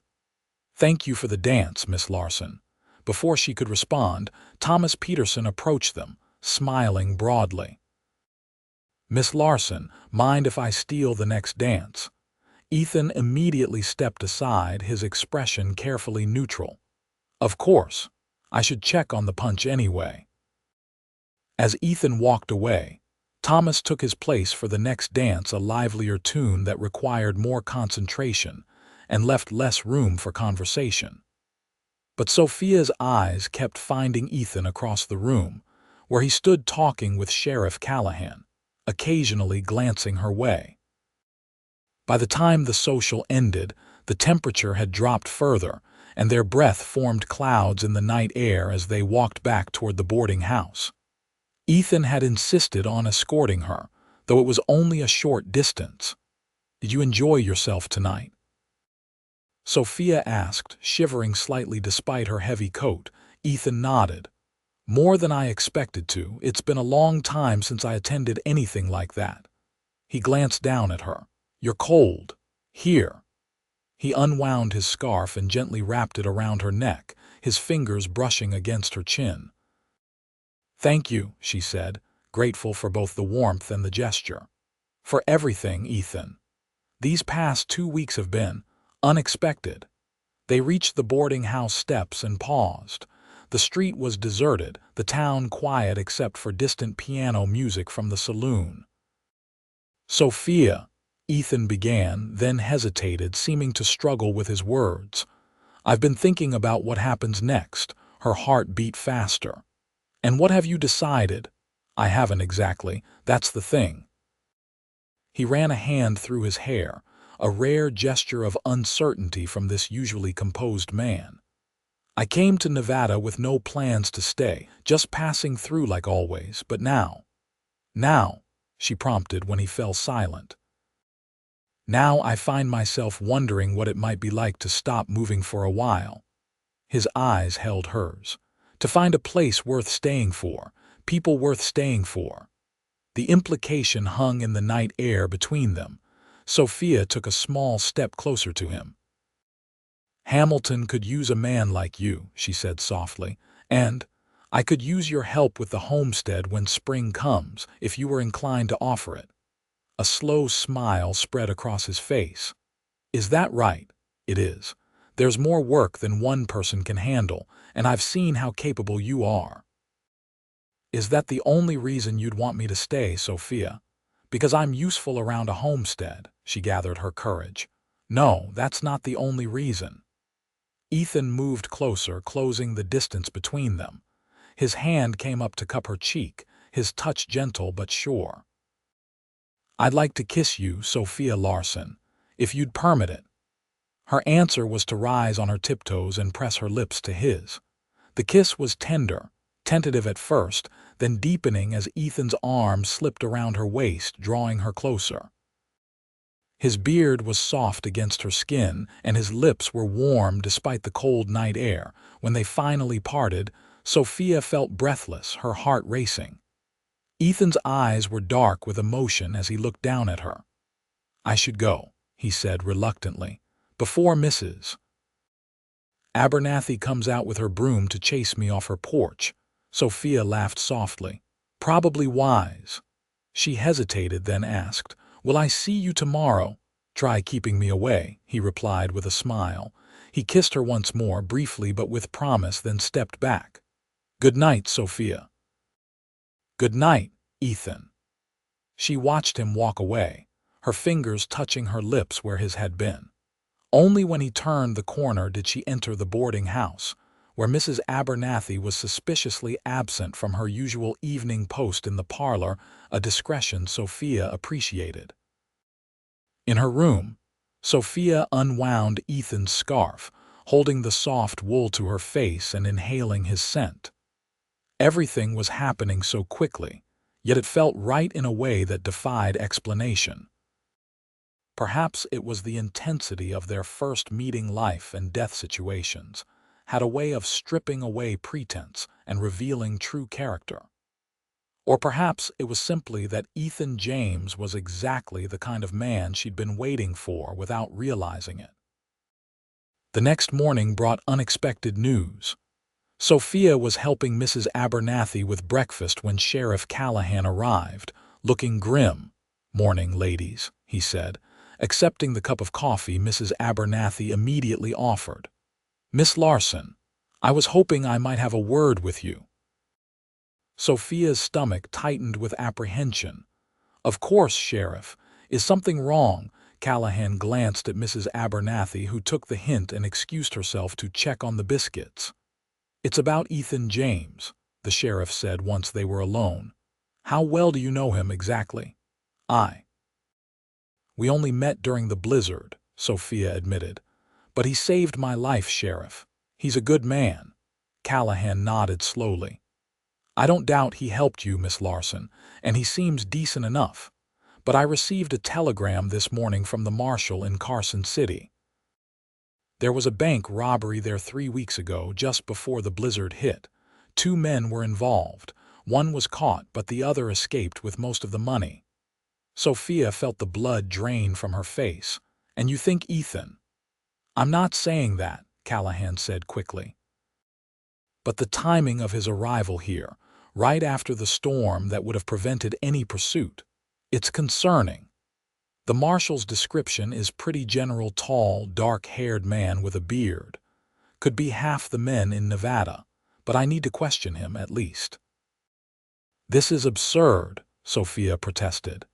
"Thank you for the dance, Miss Larson." Before she could respond, Thomas Peterson approached them, smiling broadly. "Miss Larson, mind if I steal the next dance?" Ethan immediately stepped aside, his expression carefully neutral. "Of course. I should check on the punch anyway." As Ethan walked away, Thomas took his place for the next dance, a livelier tune that required more concentration and left less room for conversation. But Sophia's eyes kept finding Ethan across the room, where he stood talking with Sheriff Callahan, occasionally glancing her way. By the time the social ended, the temperature had dropped further, and their breath formed clouds in the night air as they walked back toward the boarding house. Ethan had insisted on escorting her, though it was only a short distance. "Did you enjoy yourself tonight?" Sophia asked, shivering slightly despite her heavy coat. Ethan nodded. "More than I expected to. It's been a long time since I attended anything like that." He glanced down at her. "You're cold. Here." He unwound his scarf and gently wrapped it around her neck, his fingers brushing against her chin. "Thank you," she said, grateful for both the warmth and the gesture. "For everything, Ethan. These past 2 weeks have been unexpected." They reached the boarding house steps and paused. The street was deserted, the town quiet except for distant piano music from the saloon. "Sophia," Ethan began, then hesitated, seeming to struggle with his words. "I've been thinking about what happens next." Her heart beat faster. "And what have you decided?" "I haven't exactly. That's the thing." He ran a hand through his hair, a rare gesture of uncertainty from this usually composed man. "I came to Nevada with no plans to stay, just passing through like always, but now." "Now," she prompted when he fell silent. "Now I find myself wondering what it might be like to stop moving for a while." His eyes held hers. "To find a place worth staying for, people worth staying for." The implication hung in the night air between them. Sophia took a small step closer to him. "Hamilton could use a man like you," she said softly, "and I could use your help with the homestead when spring comes, if you were inclined to offer it. A slow smile spread across his face. Is that right? It is. There's more work than one person can handle, and I've seen how capable you are. Is that the only reason you'd want me to stay, Sophia? Because I'm useful around a homestead, she gathered her courage. No, that's not the only reason. Ethan moved closer, closing the distance between them. His hand came up to cup her cheek, his touch gentle but sure. I'd like to kiss you, Sophia Larson, if you'd permit it. Her answer was to rise on her tiptoes and press her lips to his. The kiss was tender, tentative at first, then deepening as Ethan's arm slipped around her waist, drawing her closer. His beard was soft against her skin, and his lips were warm despite the cold night air. When they finally parted, Sophia felt breathless, her heart racing. Ethan's eyes were dark with emotion as he looked down at her. I should go, he said reluctantly, before Mrs. Abernathy comes out with her broom to chase me off her porch. Sophia laughed softly. Probably wise. She hesitated, then asked, Will I see you tomorrow? Try keeping me away, he replied with a smile. He kissed her once more, briefly but with promise, then stepped back. Good night, Sophia. Good night, Ethan. She watched him walk away, her fingers touching her lips where his had been. Only when he turned the corner did she enter the boarding house, where Mrs. Abernathy was suspiciously absent from her usual evening post in the parlor, a discretion Sophia appreciated. In her room, Sophia unwound Ethan's scarf, holding the soft wool to her face and inhaling his scent. Everything was happening so quickly, yet it felt right in a way that defied explanation. Perhaps it was the intensity of their first meeting. Life and death situations had a way of stripping away pretense and revealing true character. Or perhaps it was simply that Ethan James was exactly the kind of man she'd been waiting for without realizing it. The next morning brought unexpected news. Sophia was helping Mrs. Abernathy with breakfast when Sheriff Callahan arrived, looking grim. Morning, ladies, he said. Accepting the cup of coffee Mrs. Abernathy immediately offered. Miss Larson, I was hoping I might have a word with you. Sophia's stomach tightened with apprehension. Of course, Sheriff. Is something wrong? Callahan glanced at Mrs. Abernathy, who took the hint and excused herself to check on the biscuits. It's about Ethan James, the sheriff said once they were alone. How well do you know him exactly? We only met during the blizzard, Sophia admitted. But he saved my life, Sheriff. He's a good man. Callahan nodded slowly. I don't doubt he helped you, Miss Larson, and he seems decent enough. But I received a telegram this morning from the marshal in Carson City. There was a bank robbery there 3 weeks ago, just before the blizzard hit. 2 men were involved. One was caught, but the other escaped with most of the money. Sophia felt the blood drain from her face. And you think Ethan? I'm not saying that, Callahan said quickly. But the timing of his arrival here, right after the storm that would have prevented any pursuit, it's concerning. The marshal's description is pretty general: tall, dark-haired man with a beard. Could be half the men in Nevada, but I need to question him at least. This is absurd, Sophia protested.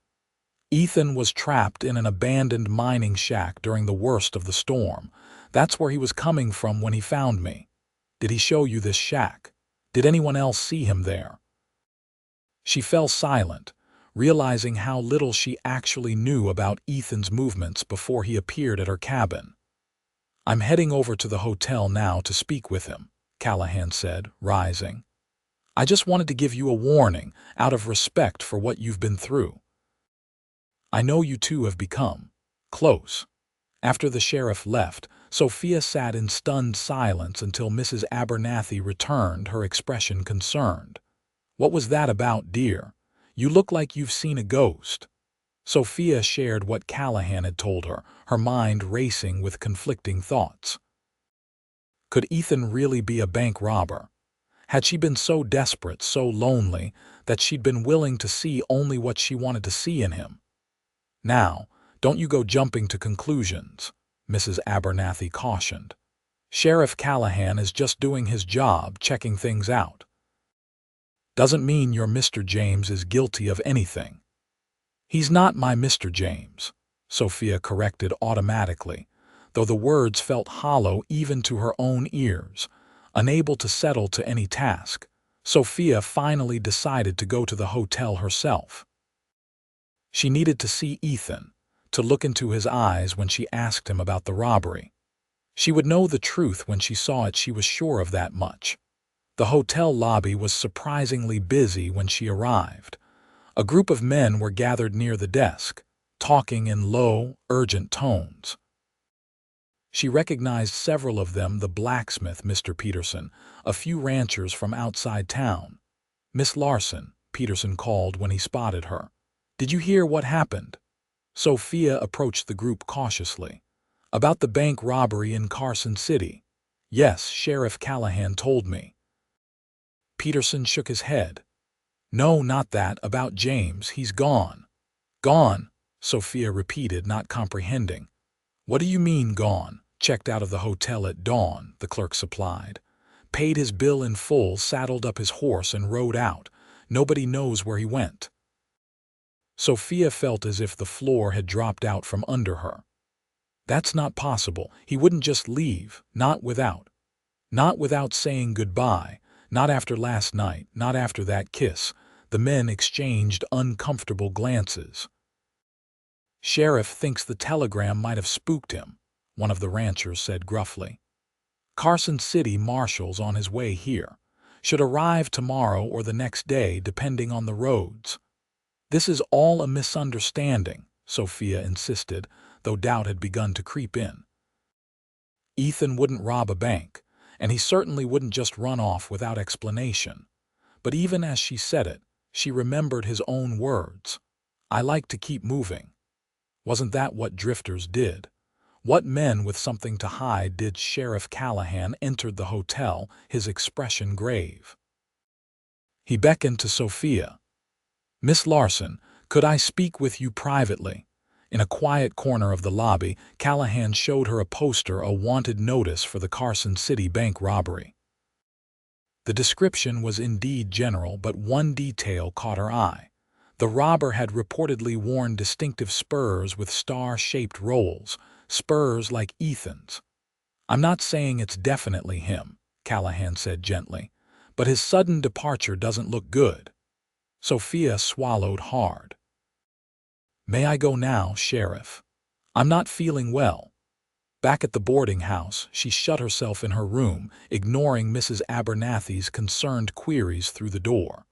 Ethan was trapped in an abandoned mining shack during the worst of the storm. That's where he was coming from when he found me. Did he show you this shack? Did anyone else see him there? She fell silent, realizing how little she actually knew about Ethan's movements before he appeared at her cabin. I'm heading over to the hotel now to speak with him, Callahan said, rising. I just wanted to give you a warning, out of respect for what you've been through. I know you two have become close. After the sheriff left, Sophia sat in stunned silence until Mrs. Abernathy returned, her expression concerned. What was that about, dear? You look like you've seen a ghost. Sophia shared what Callahan had told her, her mind racing with conflicting thoughts. Could Ethan really be a bank robber? Had she been so desperate, so lonely, that she'd been willing to see only what she wanted to see in him? Now, don't you go jumping to conclusions, Mrs. Abernathy cautioned. Sheriff Callahan is just doing his job, checking things out. Doesn't mean your Mr. James is guilty of anything. He's not my Mr. James, Sophia corrected automatically, though the words felt hollow even to her own ears. Unable to settle to any task, Sophia finally decided to go to the hotel herself. She needed to see Ethan, to look into his eyes when she asked him about the robbery. She would know the truth when she saw it, she was sure of that much. The hotel lobby was surprisingly busy when she arrived. A group of men were gathered near the desk, talking in low, urgent tones. She recognized several of them: the blacksmith, Mr. Peterson, a few ranchers from outside town. "Miss Larson," Peterson called when he spotted her. "Did you hear what happened?" Sophia approached the group cautiously. "About the bank robbery in Carson City?" "Yes, Sheriff Callahan told me." Peterson shook his head. "No, not that. About James. He's gone." "Gone?" Sophia repeated, not comprehending. "What do you mean, gone?" "Checked out of the hotel at dawn," the clerk supplied. "Paid his bill in full, saddled up his horse and rode out. Nobody knows where he went." Sophia felt as if the floor had dropped out from under her. "That's not possible. He wouldn't just leave, not without saying goodbye, not after last night, not after that kiss." The men exchanged uncomfortable glances. "Sheriff thinks the telegram might have spooked him," one of the ranchers said gruffly. "Carson City marshal's on his way here. Should arrive tomorrow or the next day, depending on the roads." "This is all a misunderstanding," Sophia insisted, though doubt had begun to creep in. "Ethan wouldn't rob a bank, and he certainly wouldn't just run off without explanation." But even as she said it, she remembered his own words. "I like to keep moving." Wasn't that what drifters did? What men with something to hide did? Sheriff Callahan entered the hotel, his expression grave. He beckoned to Sophia. "Miss Larson, could I speak with you privately?" In a quiet corner of the lobby, Callahan showed her a poster, a wanted notice for the Carson City bank robbery. The description was indeed general, but one detail caught her eye. The robber had reportedly worn distinctive spurs with star-shaped rolls, spurs like Ethan's. "I'm not saying it's definitely him," Callahan said gently, "but his sudden departure doesn't look good." Sophia swallowed hard. "May I go now, Sheriff? I'm not feeling well." Back at the boarding house, she shut herself in her room, ignoring Mrs. Abernathy's concerned queries through the door.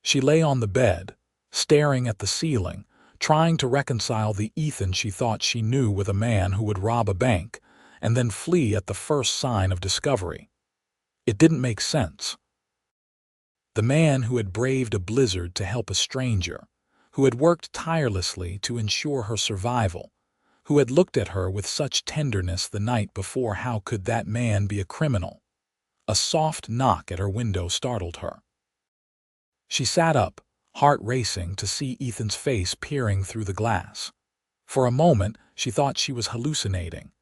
She lay on the bed, staring at the ceiling, trying to reconcile the Ethan she thought she knew with a man who would rob a bank and then flee at the first sign of discovery. It didn't make sense. The man who had braved a blizzard to help a stranger, who had worked tirelessly to ensure her survival, who had looked at her with such tenderness the night before, how could that man be a criminal? A soft knock at her window startled her. She sat up, heart racing, to see Ethan's face peering through the glass. For a moment, she thought she was hallucinating.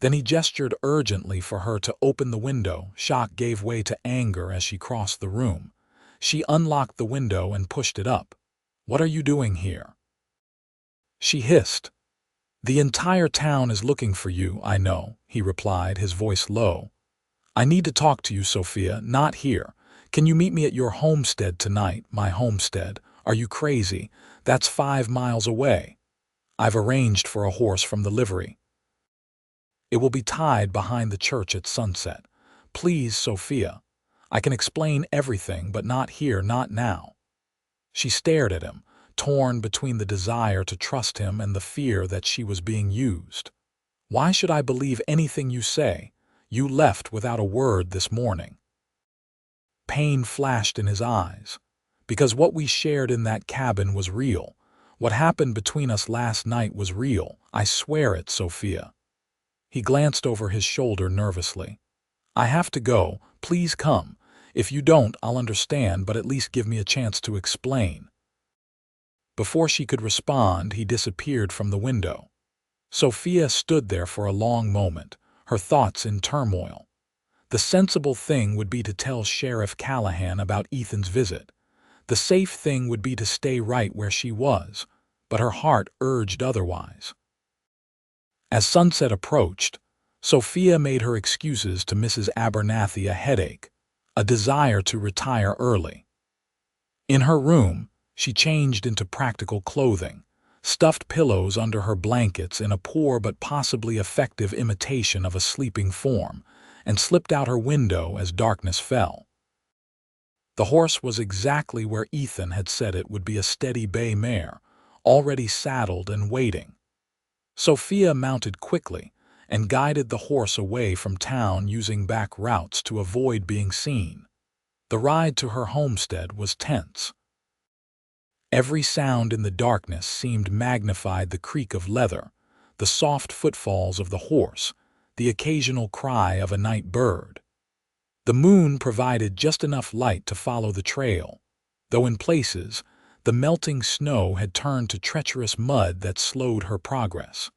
Then he gestured urgently for her to open the window. Shock gave way to anger as she crossed the room. She unlocked the window and pushed it up. "What are you doing here?" she hissed. "The entire town is looking for you, I know," he replied, his voice low. "I need to talk to you, Sophia, not here. Can you meet me at your homestead tonight?" "My homestead? Are you crazy? That's 5 miles away. I've arranged for a horse from the livery. It will be tied behind the church at sunset. Please, Sophia. I can explain everything, but not here, not now." She stared at him, torn between the desire to trust him and the fear that she was being used. "Why should I believe anything you say? You left without a word this morning." Pain flashed in his eyes. "Because what we shared in that cabin was real. What happened between us last night was real. I swear it, Sophia." He glanced over his shoulder nervously. "I have to go. Please come. If you don't, I'll understand, but at least give me a chance to explain." Before she could respond, he disappeared from the window. Sophia stood there for a long moment, her thoughts in turmoil. The sensible thing would be to tell Sheriff Callahan about Ethan's visit. The safe thing would be to stay right where she was, but her heart urged otherwise. As sunset approached, Sophia made her excuses to Mrs. Abernathy a headache, a desire to retire early. In her room, she changed into practical clothing, stuffed pillows under her blankets in a poor but possibly effective imitation of a sleeping form, and slipped out her window as darkness fell. The horse was exactly where Ethan had said it would be, a steady bay mare, already saddled and waiting. Sophia mounted quickly and guided the horse away from town using back routes to avoid being seen. The ride to her homestead was tense. Every sound in the darkness seemed magnified: the creak of leather, the soft footfalls of the horse, the occasional cry of a night bird. The moon provided just enough light to follow the trail, though in places the melting snow had turned to treacherous mud that slowed her progress.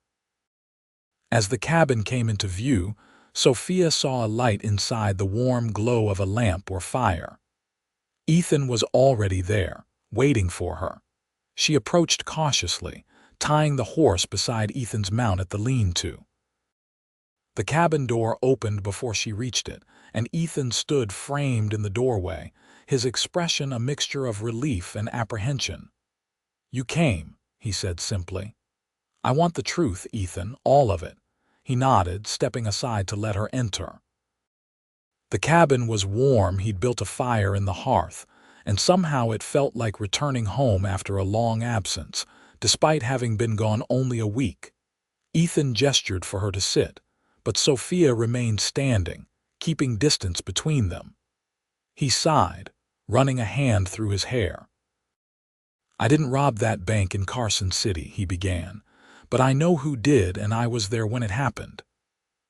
As the cabin came into view, Sophia saw a light inside, the warm glow of a lamp or fire. Ethan was already there, waiting for her. She approached cautiously, tying the horse beside Ethan's mount at the lean-to. The cabin door opened before she reached it, and Ethan stood framed in the doorway, his expression a mixture of relief and apprehension. "You came," he said simply. "I want the truth, Ethan, all of it." He nodded, stepping aside to let her enter. The cabin was warm. He'd built a fire in the hearth, and somehow it felt like returning home after a long absence, despite having been gone only a week. Ethan gestured for her to sit, but Sophia remained standing, keeping distance between them. He sighed, running a hand through his hair. "I didn't rob that bank in Carson City," he began, "but I know who did, and I was there when it happened."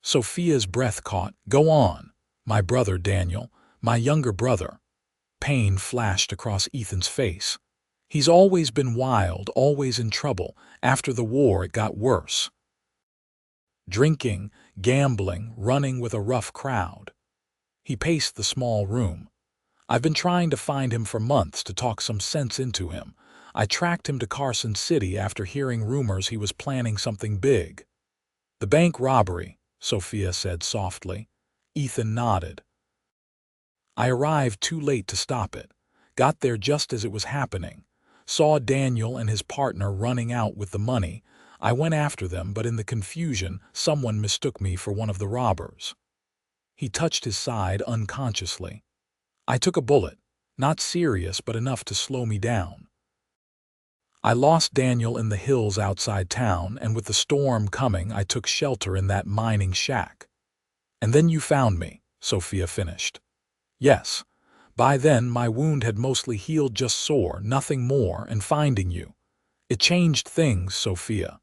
Sophia's breath caught. "Go on." "My brother, Daniel, my younger brother." Pain flashed across Ethan's face. "He's always been wild, always in trouble. After the war, it got worse. Drinking, gambling, running with a rough crowd." He paced the small room. "I've been trying to find him for months, to talk some sense into him. I tracked him to Carson City after hearing rumors he was planning something big." "The bank robbery," Sophia said softly. Ethan nodded. "I arrived too late to stop it. Got there just as it was happening. Saw Daniel and his partner running out with the money. I went after them, but in the confusion, someone mistook me for one of the robbers." He touched his side unconsciously. "I took a bullet. Not serious, but enough to slow me down. I lost Daniel in the hills outside town, and with the storm coming, I took shelter in that mining shack." "And then you found me," Sophia finished. "Yes. By then, my wound had mostly healed, just sore, nothing more, and finding you. It changed things, Sophia."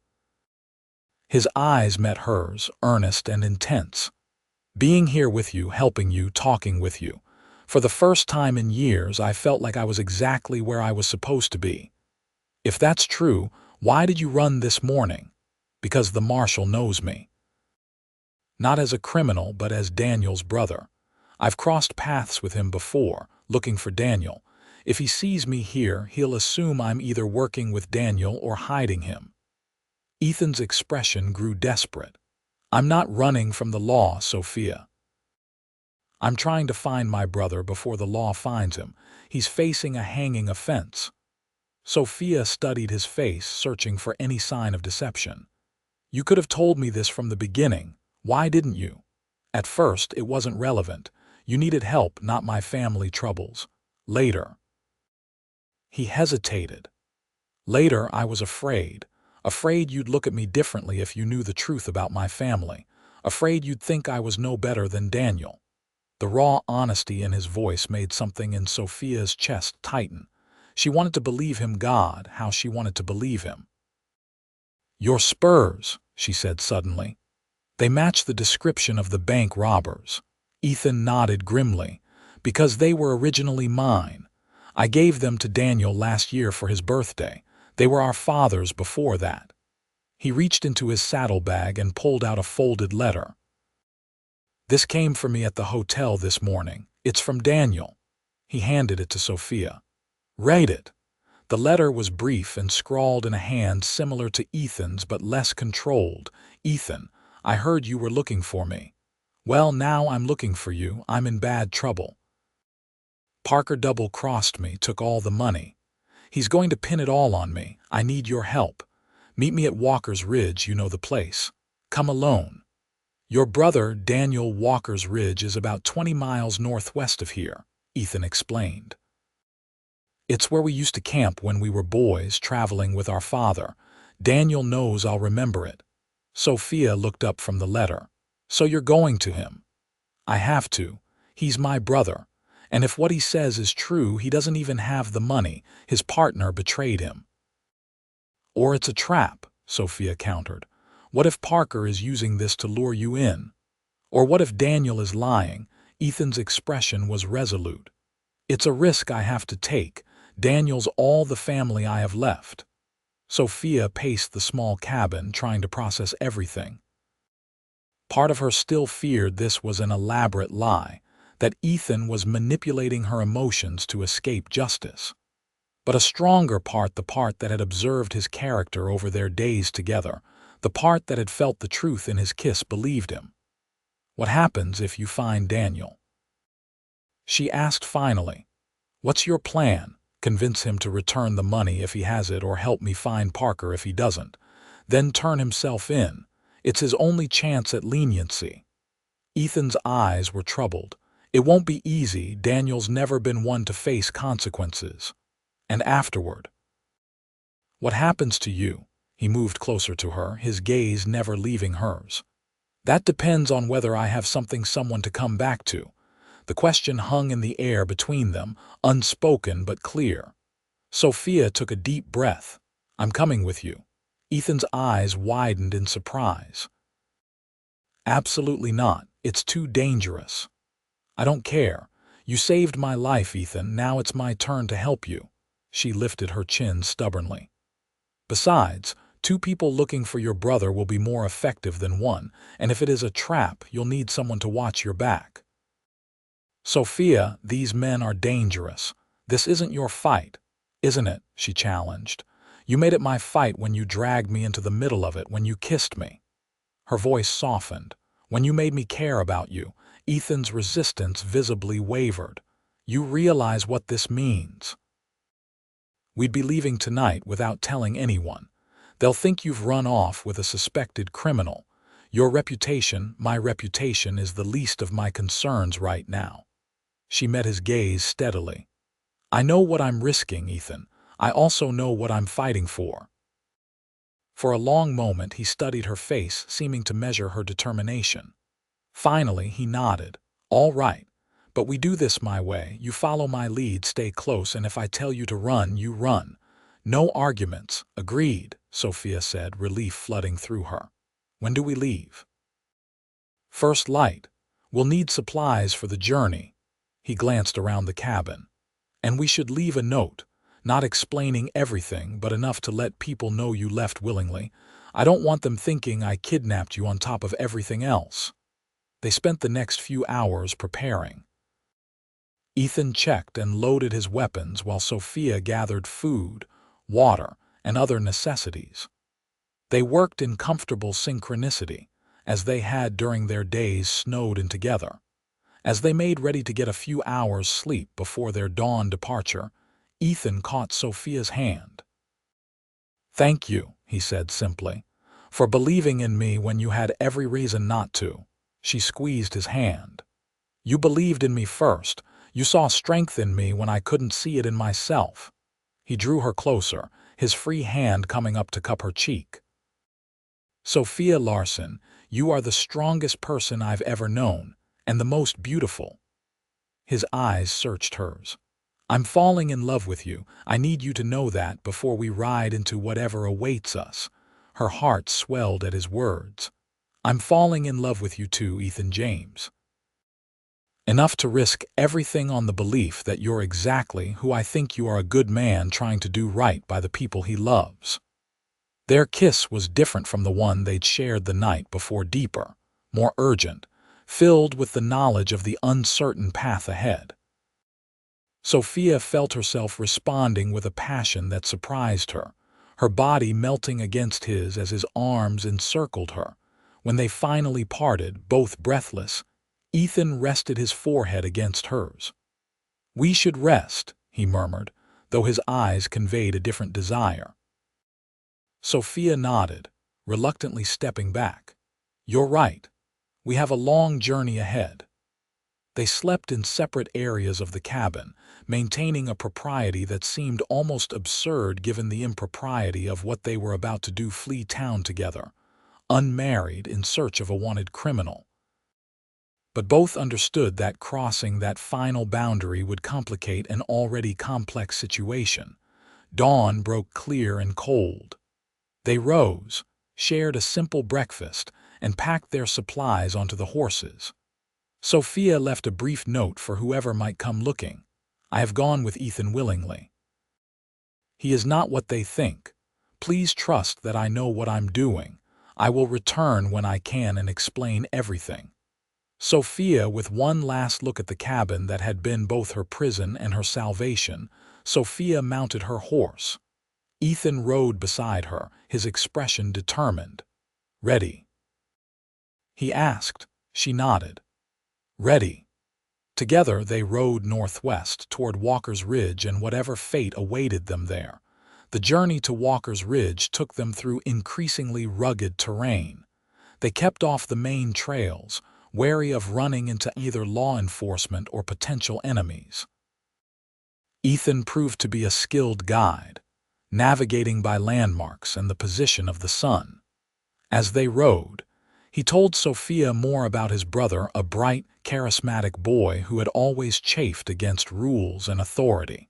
His eyes met hers, earnest and intense. "Being here with you, helping you, talking with you. For the first time in years, I felt like I was exactly where I was supposed to be. If that's true, why did you run this morning?" "Because the marshal knows me. Not as a criminal, but as Daniel's brother. I've crossed paths with him before, looking for Daniel. If he sees me here, he'll assume I'm either working with Daniel or hiding him." Ethan's expression grew desperate. "I'm not running from the law, Sophia. I'm trying to find my brother before the law finds him. He's facing a hanging offense." Sophia studied his face, searching for any sign of deception. "You could have told me this from the beginning. Why didn't you?" "At first, it wasn't relevant. You needed help, not my family troubles. Later." He hesitated. "Later, I was afraid. Afraid you'd look at me differently if you knew the truth about my family. Afraid you'd think I was no better than Daniel." The raw honesty in his voice made something in Sophia's chest tighten. She wanted to believe him. God, how she wanted to believe him. "Your spurs," she said suddenly. "They match the description of the bank robbers." Ethan nodded grimly. Because they were originally mine. I gave them to Daniel last year for his birthday. They were our father's before that. He reached into his saddlebag and pulled out a folded letter. This came for me at the hotel this morning. It's from Daniel. He handed it to Sophia. Read it. The letter was brief and scrawled in a hand similar to Ethan's but less controlled. Ethan, I heard you were looking for me. Well, now I'm looking for you. I'm in bad trouble. Parker double-crossed me, took all the money. He's going to pin it all on me. I need your help. Meet me at Walker's Ridge, you know the place. Come alone. Your brother, Daniel Walker's Ridge, is about 20 miles northwest of here, Ethan explained. It's where we used to camp when we were boys, traveling with our father. Daniel knows I'll remember it. Sophia looked up from the letter. So you're going to him? I have to. He's my brother. And if what he says is true, he doesn't even have the money. His partner betrayed him. Or it's a trap, Sophia countered. What if Parker is using this to lure you in? Or what if Daniel is lying? Ethan's expression was resolute. It's a risk I have to take. Daniel's all the family I have left. Sophia paced the small cabin, trying to process everything. Part of her still feared this was an elaborate lie, that Ethan was manipulating her emotions to escape justice. But a stronger part, the part that had observed his character over their days together, the part that had felt the truth in his kiss, believed him. What happens if you find Daniel? She asked finally. What's your plan? Convince him to return the money if he has it, or help me find Parker if he doesn't. Then turn himself in. It's his only chance at leniency. Ethan's eyes were troubled. It won't be easy. Daniel's never been one to face consequences. And afterward? What happens to you? He moved closer to her, his gaze never leaving hers. That depends on whether I have someone to come back to. The question hung in the air between them, unspoken but clear. Sophia took a deep breath. I'm coming with you. Ethan's eyes widened in surprise. Absolutely not. It's too dangerous. I don't care. You saved my life, Ethan. Now it's my turn to help you. She lifted her chin stubbornly. Besides, 2 people looking for your brother will be more effective than 1, and if it is a trap, you'll need someone to watch your back. Sophia, these men are dangerous. This isn't your fight, isn't it? She challenged. You made it my fight when you dragged me into the middle of it, when you kissed me. Her voice softened. When you made me care about you. Ethan's resistance visibly wavered. You realize what this means. We'd be leaving tonight without telling anyone. They'll think you've run off with a suspected criminal. Your reputation, my reputation, is the least of my concerns right now. She met his gaze steadily. I know what I'm risking, Ethan. I also know what I'm fighting for. For a long moment he studied her face, seeming to measure her determination. Finally he nodded. All right, but we do this my way. You follow my lead, stay close, and if I tell you to run, you run. No arguments. Agreed, Sophia said, relief flooding through her. When do we leave? First light. We'll need supplies for the journey. He glanced around the cabin. And we should leave a note, not explaining everything, but enough to let people know you left willingly. I don't want them thinking I kidnapped you on top of everything else. They spent the next few hours preparing. Ethan checked and loaded his weapons while Sophia gathered food, water, and other necessities. They worked in comfortable synchronicity, as they had during their days snowed in together. As they made ready to get a few hours' sleep before their dawn departure, Ethan caught Sophia's hand. Thank you, he said simply, for believing in me when you had every reason not to. She squeezed his hand. You believed in me first. You saw strength in me when I couldn't see it in myself. He drew her closer, his free hand coming up to cup her cheek. Sophia Larson, you are the strongest person I've ever known, and the most beautiful. His eyes searched hers. I'm falling in love with you. I need you to know that before we ride into whatever awaits us. Her heart swelled at his words. I'm falling in love with you too, Ethan James. Enough to risk everything on the belief that you're exactly who I think you are, a good man trying to do right by the people he loves. Their kiss was different from the one they'd shared the night before, deeper, more urgent, filled with the knowledge of the uncertain path ahead. Sophia felt herself responding with a passion that surprised her, her body melting against his as his arms encircled her. When they finally parted, both breathless, Ethan rested his forehead against hers. "We should rest," he murmured, though his eyes conveyed a different desire. Sophia nodded, reluctantly stepping back. "You're right. We have a long journey ahead." They slept in separate areas of the cabin, maintaining a propriety that seemed almost absurd given the impropriety of what they were about to do: flee town together, unmarried, in search of a wanted criminal. But both understood that crossing that final boundary would complicate an already complex situation. Dawn broke clear and cold. They rose, shared a simple breakfast, and packed their supplies onto the horses. Sophia left a brief note for whoever might come looking. "I have gone with Ethan willingly. He is not what they think. Please trust that I know what I'm doing. I will return when I can and explain everything." Sophia, with one last look at the cabin that had been both her prison and her salvation, Sophia mounted her horse. Ethan rode beside her, his expression determined. "Ready?" he asked. She nodded. "Ready." Together they rode northwest toward Walker's Ridge and whatever fate awaited them there. The journey to Walker's Ridge took them through increasingly rugged terrain. They kept off the main trails, wary of running into either law enforcement or potential enemies. Ethan proved to be a skilled guide, navigating by landmarks and the position of the sun. As they rode, he told Sophia more about his brother, a bright, charismatic boy who had always chafed against rules and authority.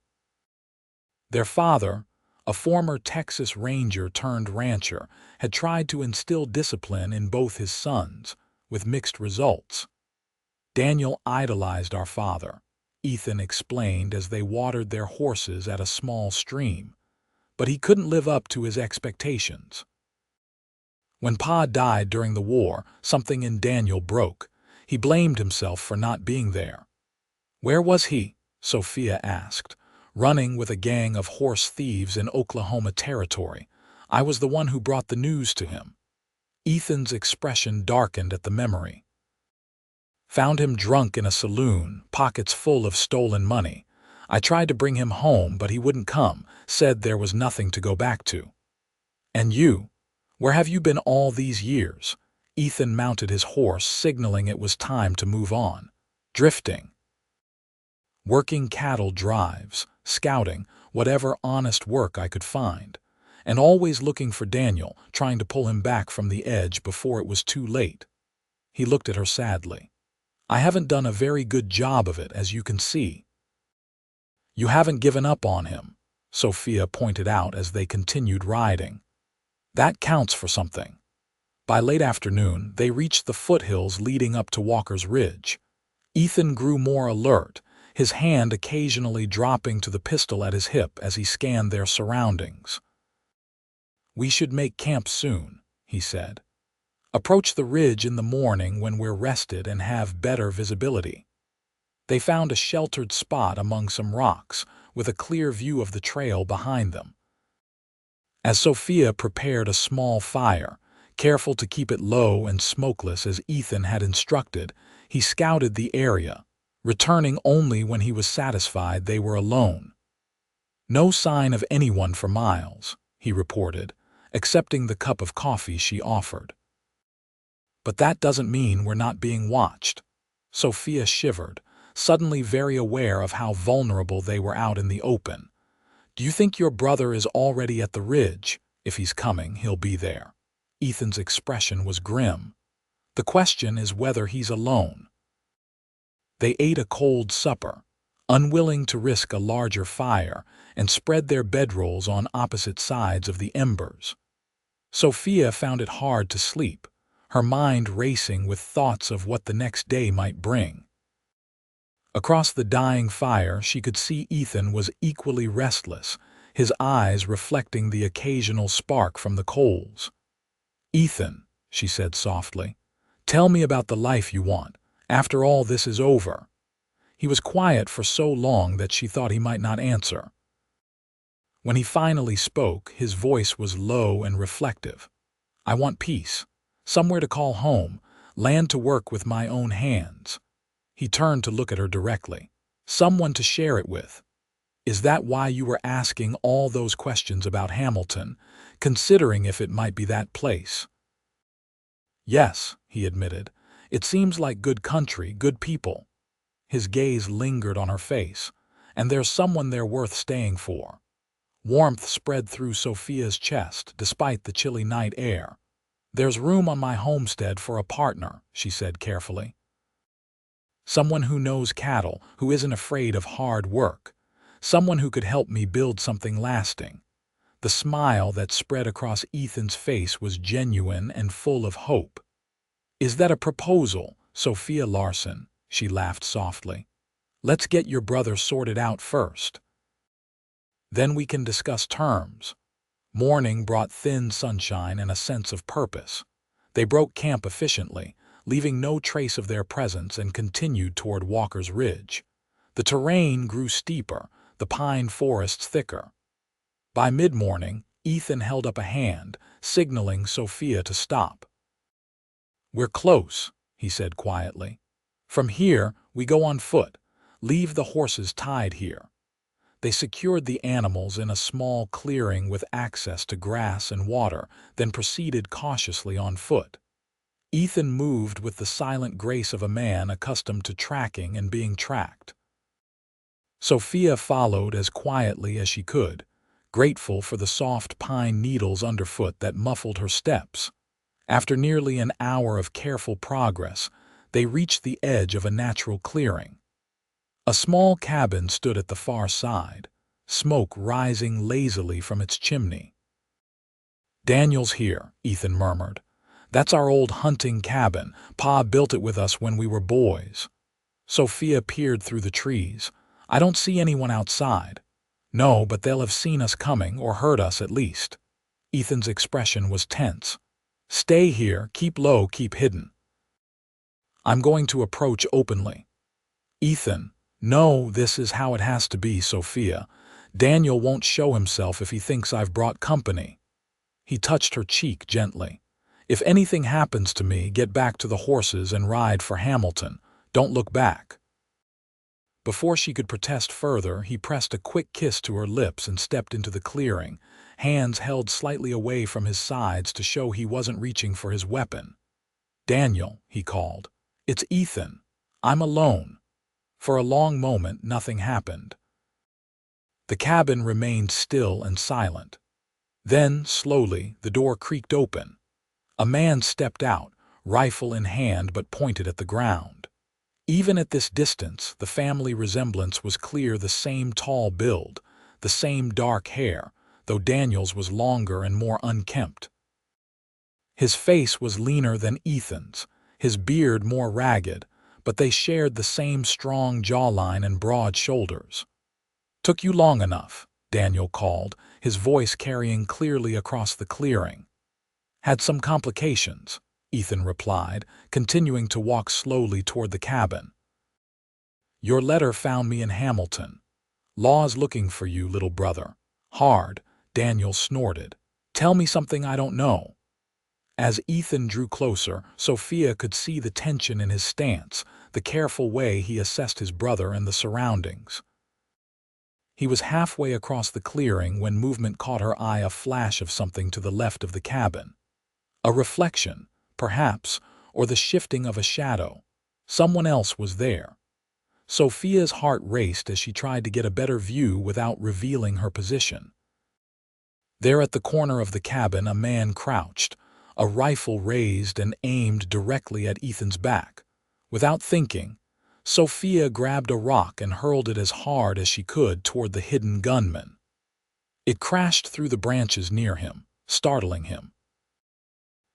Their father, a former Texas Ranger turned rancher, had tried to instill discipline in both his sons, with mixed results. "Daniel idolized our father," Ethan explained as they watered their horses at a small stream, "but he couldn't live up to his expectations. When Pa died during the war, something in Daniel broke. He blamed himself for not being there." "Where was he?" Sophia asked. "Running with a gang of horse thieves in Oklahoma Territory. I was the one who brought the news to him." Ethan's expression darkened at the memory. "Found him drunk in a saloon, pockets full of stolen money. I tried to bring him home, but he wouldn't come, said there was nothing to go back to." "And you? Where have you been all these years?" Ethan mounted his horse, signaling it was time to move on. "Drifting. Working cattle drives, scouting, whatever honest work I could find. And always looking for Daniel, trying to pull him back from the edge before it was too late." He looked at her sadly. "I haven't done a very good job of it, as you can see." "You haven't given up on him," Sophia pointed out as they continued riding. "That counts for something." By late afternoon, they reached the foothills leading up to Walker's Ridge. Ethan grew more alert, his hand occasionally dropping to the pistol at his hip as he scanned their surroundings. "We should make camp soon," he said. "Approach the ridge in the morning when we're rested and have better visibility." They found a sheltered spot among some rocks, with a clear view of the trail behind them. As Sophia prepared a small fire, careful to keep it low and smokeless as Ethan had instructed, he scouted the area, returning only when he was satisfied they were alone. "No sign of anyone for miles," he reported, accepting the cup of coffee she offered. "But that doesn't mean we're not being watched." Sophia shivered, suddenly very aware of how vulnerable they were out in the open. "Do you think your brother is already at the ridge? If he's coming, he'll be there." Ethan's expression was grim. "The question is whether he's alone." They ate a cold supper, unwilling to risk a larger fire, and spread their bedrolls on opposite sides of the embers. Sophia found it hard to sleep, her mind racing with thoughts of what the next day might bring. Across the dying fire, she could see Ethan was equally restless, his eyes reflecting the occasional spark from the coals. "Ethan," she said softly, "tell me about the life you want, after all this is over." He was quiet for so long that she thought he might not answer. When he finally spoke, his voice was low and reflective. "I want peace, somewhere to call home, land to work with my own hands." He turned to look at her directly. "Someone to share it with. Is that why you were asking all those questions about Hamilton, considering if it might be that place?" "Yes," he admitted. "It seems like good country, good people." His gaze lingered on her face. "And there's someone there worth staying for." Warmth spread through Sophia's chest, despite the chilly night air. "There's room on my homestead for a partner," she said carefully. "Someone who knows cattle, who isn't afraid of hard work. Someone who could help me build something lasting." The smile that spread across Ethan's face was genuine and full of hope. "Is that a proposal, Sophia Larson?" she laughed softly. "Let's get your brother sorted out first. Then we can discuss terms." Morning brought thin sunshine and a sense of purpose. They broke camp efficiently, leaving no trace of their presence, and continued toward Walker's Ridge. The terrain grew steeper, the pine forests thicker. By mid-morning, Ethan held up a hand, signaling Sophia to stop. "We're close," he said quietly. "From here, we go on foot. Leave the horses tied here." They secured the animals in a small clearing with access to grass and water, then proceeded cautiously on foot. Ethan moved with the silent grace of a man accustomed to tracking and being tracked. Sophia followed as quietly as she could, grateful for the soft pine needles underfoot that muffled her steps. After nearly an hour of careful progress, they reached the edge of a natural clearing. A small cabin stood at the far side, smoke rising lazily from its chimney. "Daniel's here," Ethan murmured. "That's our old hunting cabin. Pa built it with us when we were boys." Sophia peered through the trees. "I don't see anyone outside." "No, but they'll have seen us coming, or heard us at least." Ethan's expression was tense. "Stay here, keep low, keep hidden." "I'm going to approach openly." "Ethan, no, this is how it has to be, Sophia. Daniel won't show himself if he thinks I've brought company." He touched her cheek gently. "If anything happens to me, get back to the horses and ride for Hamilton. Don't look back." Before she could protest further, he pressed a quick kiss to her lips and stepped into the clearing, hands held slightly away from his sides to show he wasn't reaching for his weapon. "Daniel," he called. "It's Ethan. I'm alone." For a long moment, nothing happened. The cabin remained still and silent. Then, slowly, the door creaked open. A man stepped out, rifle in hand but pointed at the ground. Even at this distance, the family resemblance was clear: the same tall build, the same dark hair, though Daniel's was longer and more unkempt. His face was leaner than Ethan's, his beard more ragged, but they shared the same strong jawline and broad shoulders. "Took you long enough," Daniel called, his voice carrying clearly across the clearing. "Had some complications," Ethan replied, continuing to walk slowly toward the cabin. "Your letter found me in Hamilton. Law's looking for you, little brother." "Hard," Daniel snorted. "Tell me something I don't know." As Ethan drew closer, Sophia could see the tension in his stance, the careful way he assessed his brother and the surroundings. He was halfway across the clearing when movement caught her eye, a flash of something to the left of the cabin. A reflection, perhaps, or the shifting of a shadow. Someone else was there. Sophia's heart raced as she tried to get a better view without revealing her position. There at the corner of the cabin, a man crouched, a rifle raised and aimed directly at Ethan's back. Without thinking, Sophia grabbed a rock and hurled it as hard as she could toward the hidden gunman. It crashed through the branches near him, startling him.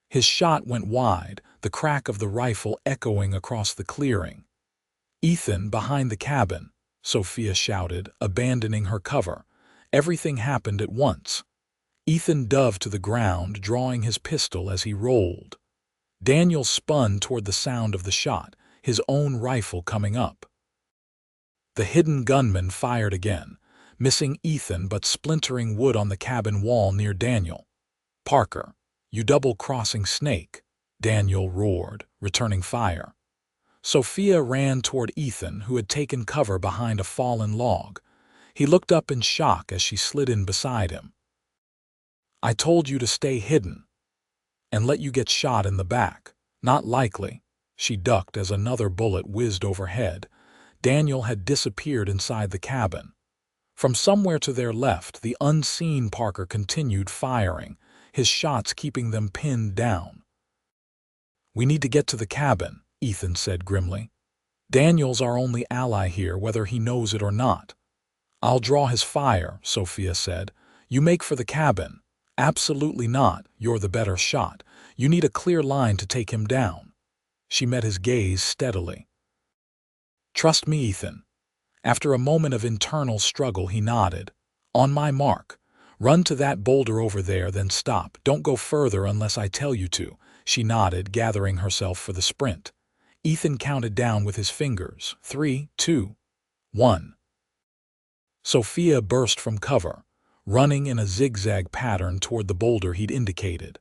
His shot went wide, the crack of the rifle echoing across the clearing. "Ethan, behind the cabin," Sophia shouted, abandoning her cover. Everything happened at once. Ethan dove to the ground, drawing his pistol as he rolled. Daniel spun toward the sound of the shot, his own rifle coming up. The hidden gunman fired again, missing Ethan but splintering wood on the cabin wall near Daniel. "Parker, you double-crossing snake," Daniel roared, returning fire. Sophia ran toward Ethan, who had taken cover behind a fallen log. He looked up in shock as she slid in beside him. "I told you to stay hidden and let you get shot in the back." "Not likely." She ducked as another bullet whizzed overhead. Daniel had disappeared inside the cabin. From somewhere to their left, the unseen Parker continued firing, his shots keeping them pinned down. "We need to get to the cabin," Ethan said grimly. "Daniel's our only ally here, whether he knows it or not." "I'll draw his fire," Sophia said. "You make for the cabin." "Absolutely not. You're the better shot. You need a clear line to take him down." She met his gaze steadily. "Trust me, Ethan." After a moment of internal struggle, he nodded. "On my mark. Run to that boulder over there, then stop. Don't go further unless I tell you to." She nodded, gathering herself for the sprint. Ethan counted down with his fingers. 3, 2, 1. Sophia burst from cover, running in a zigzag pattern toward the boulder he'd indicated.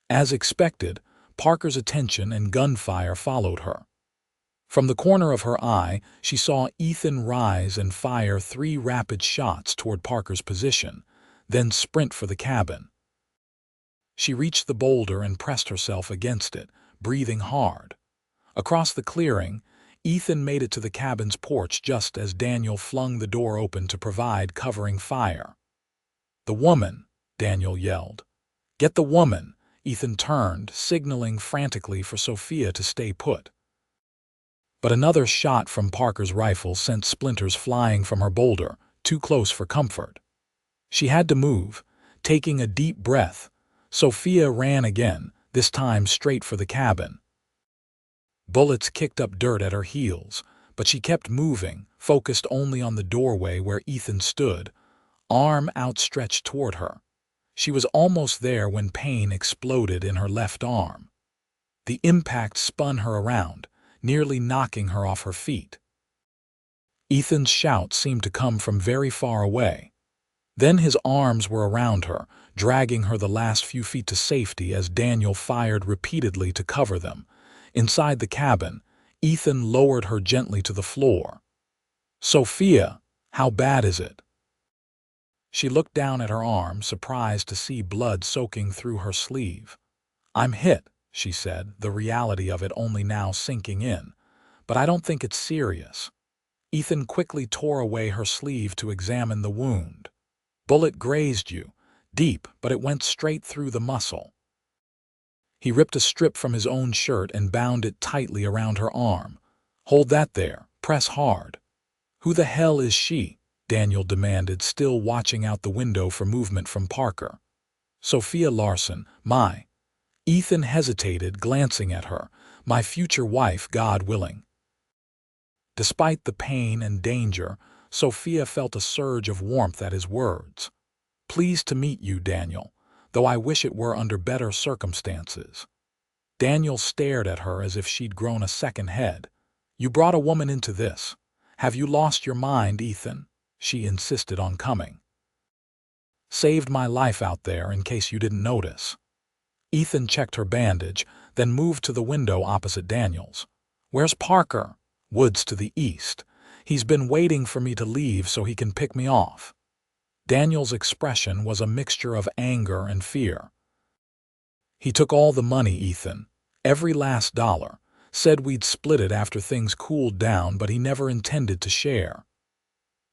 As expected, Parker's attention and gunfire followed her. From the corner of her eye, she saw Ethan rise and fire 3 rapid shots toward Parker's position, then sprint for the cabin. She reached the boulder and pressed herself against it, breathing hard. Across the clearing, Ethan made it to the cabin's porch just as Daniel flung the door open to provide covering fire. "The woman!" Daniel yelled. "Get the woman!" Ethan turned, signaling frantically for Sophia to stay put. But another shot from Parker's rifle sent splinters flying from her boulder, too close for comfort. She had to move. Taking a deep breath, Sophia ran again, this time straight for the cabin. Bullets kicked up dirt at her heels, but she kept moving, focused only on the doorway where Ethan stood, arm outstretched toward her. She was almost there when pain exploded in her left arm. The impact spun her around, nearly knocking her off her feet. Ethan's shout seemed to come from very far away. Then his arms were around her, dragging her the last few feet to safety as Daniel fired repeatedly to cover them. Inside the cabin, Ethan lowered her gently to the floor. "Sophia, how bad is it?" She looked down at her arm, surprised to see blood soaking through her sleeve. "I'm hit," she said, the reality of it only now sinking in. "But I don't think it's serious." Ethan quickly tore away her sleeve to examine the wound. "Bullet grazed you. Deep, but it went straight through the muscle." He ripped a strip from his own shirt and bound it tightly around her arm. "Hold that there. Press hard." "Who the hell is she?" Daniel demanded, still watching out the window for movement from Parker. "Sophia Larson, my—" Ethan hesitated, glancing at her. "My future wife, God willing." Despite the pain and danger, Sophia felt a surge of warmth at his words. "Pleased to meet you, Daniel, though I wish it were under better circumstances." Daniel stared at her as if she'd grown a second head. "You brought a woman into this. Have you lost your mind, Ethan?" She insisted on coming. "Saved my life out there in case you didn't notice." Ethan checked her bandage, then moved to the window opposite Daniel's. "Where's Parker?" "Woods to the east. He's been waiting for me to leave so he can pick me off." Daniel's expression was a mixture of anger and fear. "He took all the money, Ethan. Every last dollar. Said we'd split it after things cooled down, but he never intended to share."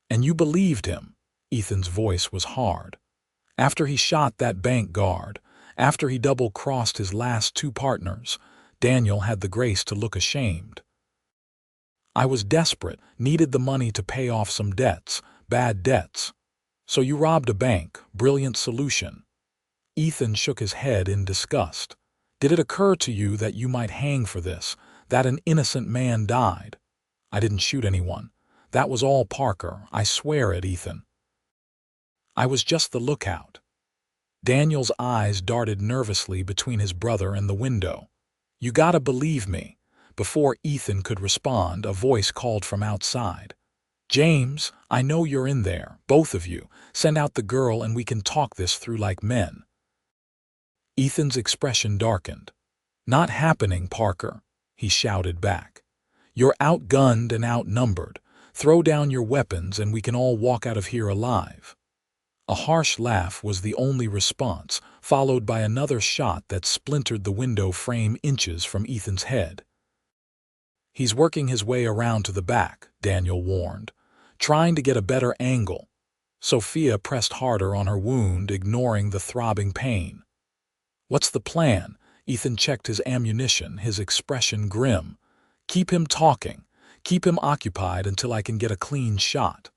"And you believed him?" Ethan's voice was hard. "After he shot that bank guard, after he double-crossed his last 2 partners, Daniel had the grace to look ashamed." "I was desperate, needed the money to pay off some debts, bad debts." "So you robbed a bank. Brilliant solution." Ethan shook his head in disgust. "Did it occur to you that you might hang for this, that an innocent man died?" I didn't shoot anyone. That was all Parker. I swear it, Ethan. I was just the lookout. Daniel's eyes darted nervously between his brother and the window. You gotta believe me. Before Ethan could respond, a voice called from outside. James, I know you're in there, both of you. Send out the girl and we can talk this through like men. Ethan's expression darkened. Not happening, Parker, he shouted back. You're outgunned and outnumbered. Throw down your weapons and we can all walk out of here alive. A harsh laugh was the only response, followed by another shot that splintered the window frame inches from Ethan's head. He's working his way around to the back, Daniel warned, trying to get a better angle. Sophia pressed harder on her wound, ignoring the throbbing pain. What's the plan? Ethan checked his ammunition, his expression grim. Keep him talking. Keep him occupied until I can get a clean shot.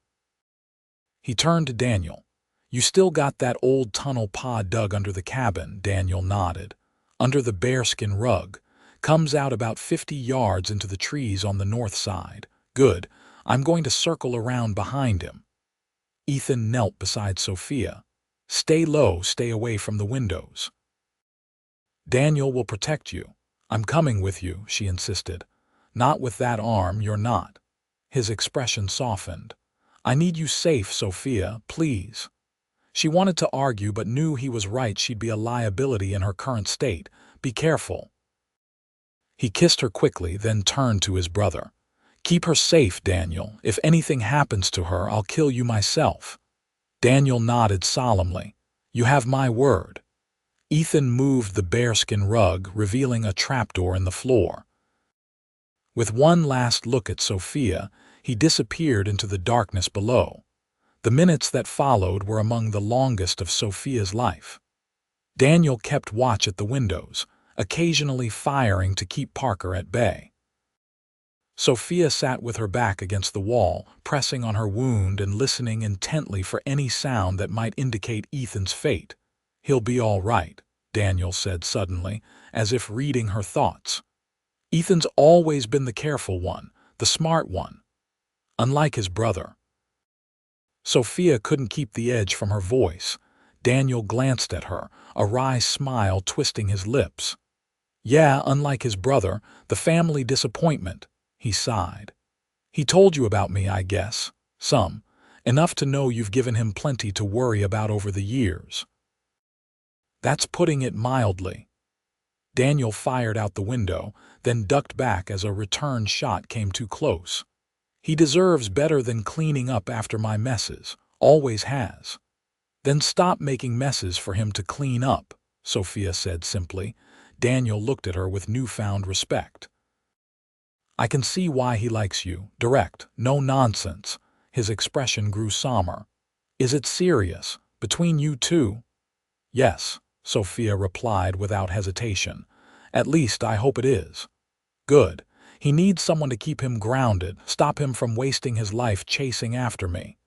He turned to Daniel. You still got that old tunnel Pa dug under the cabin, Daniel nodded. Under the bearskin rug. Comes out about 50 yards into the trees on the north side. Good. I'm going to circle around behind him. Ethan knelt beside Sophia. Stay low, stay away from the windows. Daniel will protect you. I'm coming with you, she insisted. Not with that arm, you're not. His expression softened. I need you safe, Sophia, please. She wanted to argue but knew he was right. She'd be a liability in her current state. Be careful. He kissed her quickly, then turned to his brother. Keep her safe, Daniel. If anything happens to her, I'll kill you myself. Daniel nodded solemnly. You have my word. Ethan moved the bearskin rug, revealing a trapdoor in the floor. With one last look at Sophia, he disappeared into the darkness below. The minutes that followed were among the longest of Sophia's life. Daniel kept watch at the windows, occasionally firing to keep Parker at bay. Sophia sat with her back against the wall, pressing on her wound and listening intently for any sound that might indicate Ethan's fate. He'll be all right, Daniel said suddenly, as if reading her thoughts. Ethan's always been the careful one, the smart one. Unlike his brother. Sophia couldn't keep the edge from her voice. Daniel glanced at her, a wry smile twisting his lips. Yeah, unlike his brother, the family disappointment, he sighed. He told you about me, I guess. Some. Enough to know you've given him plenty to worry about over the years. That's putting it mildly. Daniel fired out the window, then ducked back as a return shot came too close. He deserves better than cleaning up after my messes, always has. Then stop making messes for him to clean up, Sophia said simply. Daniel looked at her with newfound respect. I can see why he likes you, direct, no nonsense. His expression grew somber. Is it serious, between you two? Yes, Sophia replied without hesitation. At least I hope it is. Good. He needs someone to keep him grounded, stop him from wasting his life chasing after me.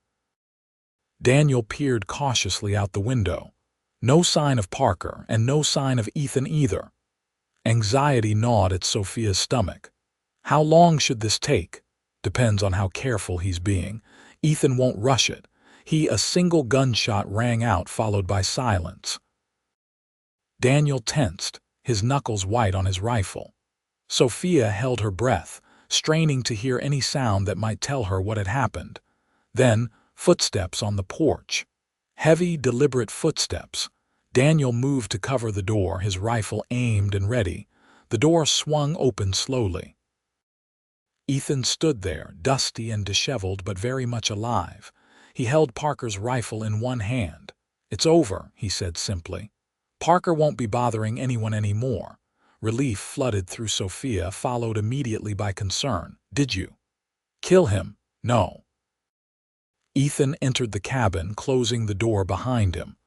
Daniel peered cautiously out the window. No sign of Parker, and no sign of Ethan either. Anxiety gnawed at Sophia's stomach. How long should this take? Depends on how careful he's being. Ethan won't rush it. A single gunshot rang out, followed by silence. Daniel tensed, his knuckles white on his rifle. Sophia held her breath, straining to hear any sound that might tell her what had happened. Then, footsteps on the porch. Heavy, deliberate footsteps. Daniel moved to cover the door, his rifle aimed and ready. The door swung open slowly. Ethan stood there, dusty and disheveled but very much alive. He held Parker's rifle in one hand. It's over, he said simply. Parker won't be bothering anyone anymore. Relief flooded through Sophia, followed immediately by concern. Did you kill him? No. Ethan entered the cabin, closing the door behind him.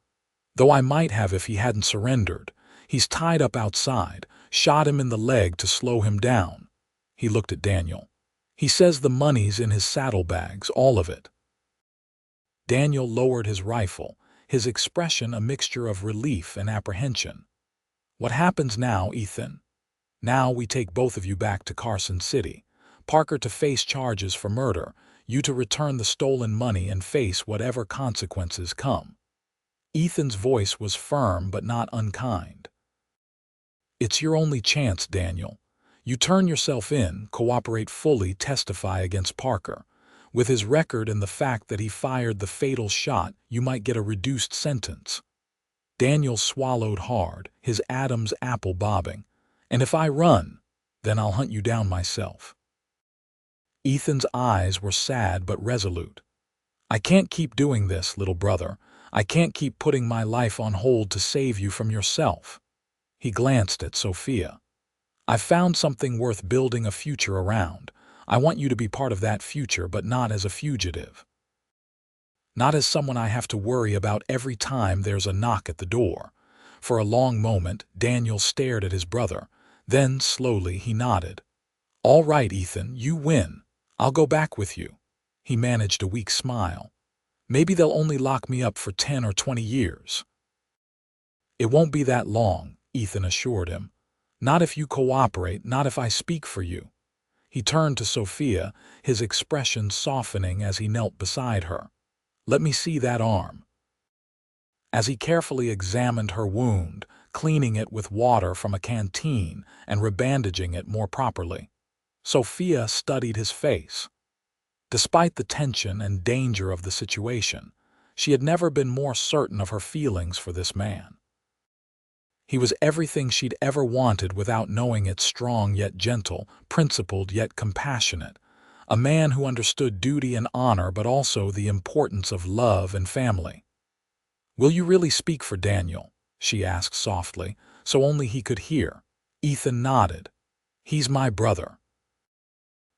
Though I might have if he hadn't surrendered. He's tied up outside. Shot him in the leg to slow him down. He looked at Daniel. He says the money's in his saddlebags, all of it. Daniel lowered his rifle, his expression a mixture of relief and apprehension. What happens now, Ethan? Now we take both of you back to Carson City. Parker to face charges for murder, you to return the stolen money and face whatever consequences come. Ethan's voice was firm but not unkind. It's your only chance, Daniel. You turn yourself in, cooperate fully, testify against Parker. With his record and the fact that he fired the fatal shot, you might get a reduced sentence. Daniel swallowed hard, his Adam's apple bobbing. And if I run, then I'll hunt you down myself. Ethan's eyes were sad but resolute. I can't keep doing this, little brother. I can't keep putting my life on hold to save you from yourself. He glanced at Sophia. I've found something worth building a future around. I want you to be part of that future, but not as a fugitive. Not as someone I have to worry about every time there's a knock at the door. For a long moment, Daniel stared at his brother. Then, slowly, he nodded. All right, Ethan, you win. I'll go back with you. He managed a weak smile. Maybe they'll only lock me up for 10 or 20 years. It won't be that long, Ethan assured him. Not if you cooperate, not if I speak for you. He turned to Sophia, his expression softening as he knelt beside her. Let me see that arm. As he carefully examined her wound, cleaning it with water from a canteen and rebandaging it more properly, Sophia studied his face. Despite the tension and danger of the situation, she had never been more certain of her feelings for this man. He was everything she'd ever wanted without knowing it, strong yet gentle, principled yet compassionate, a man who understood duty and honor but also the importance of love and family. Will you really speak for Daniel? She asked softly, so only he could hear. Ethan nodded. He's my brother.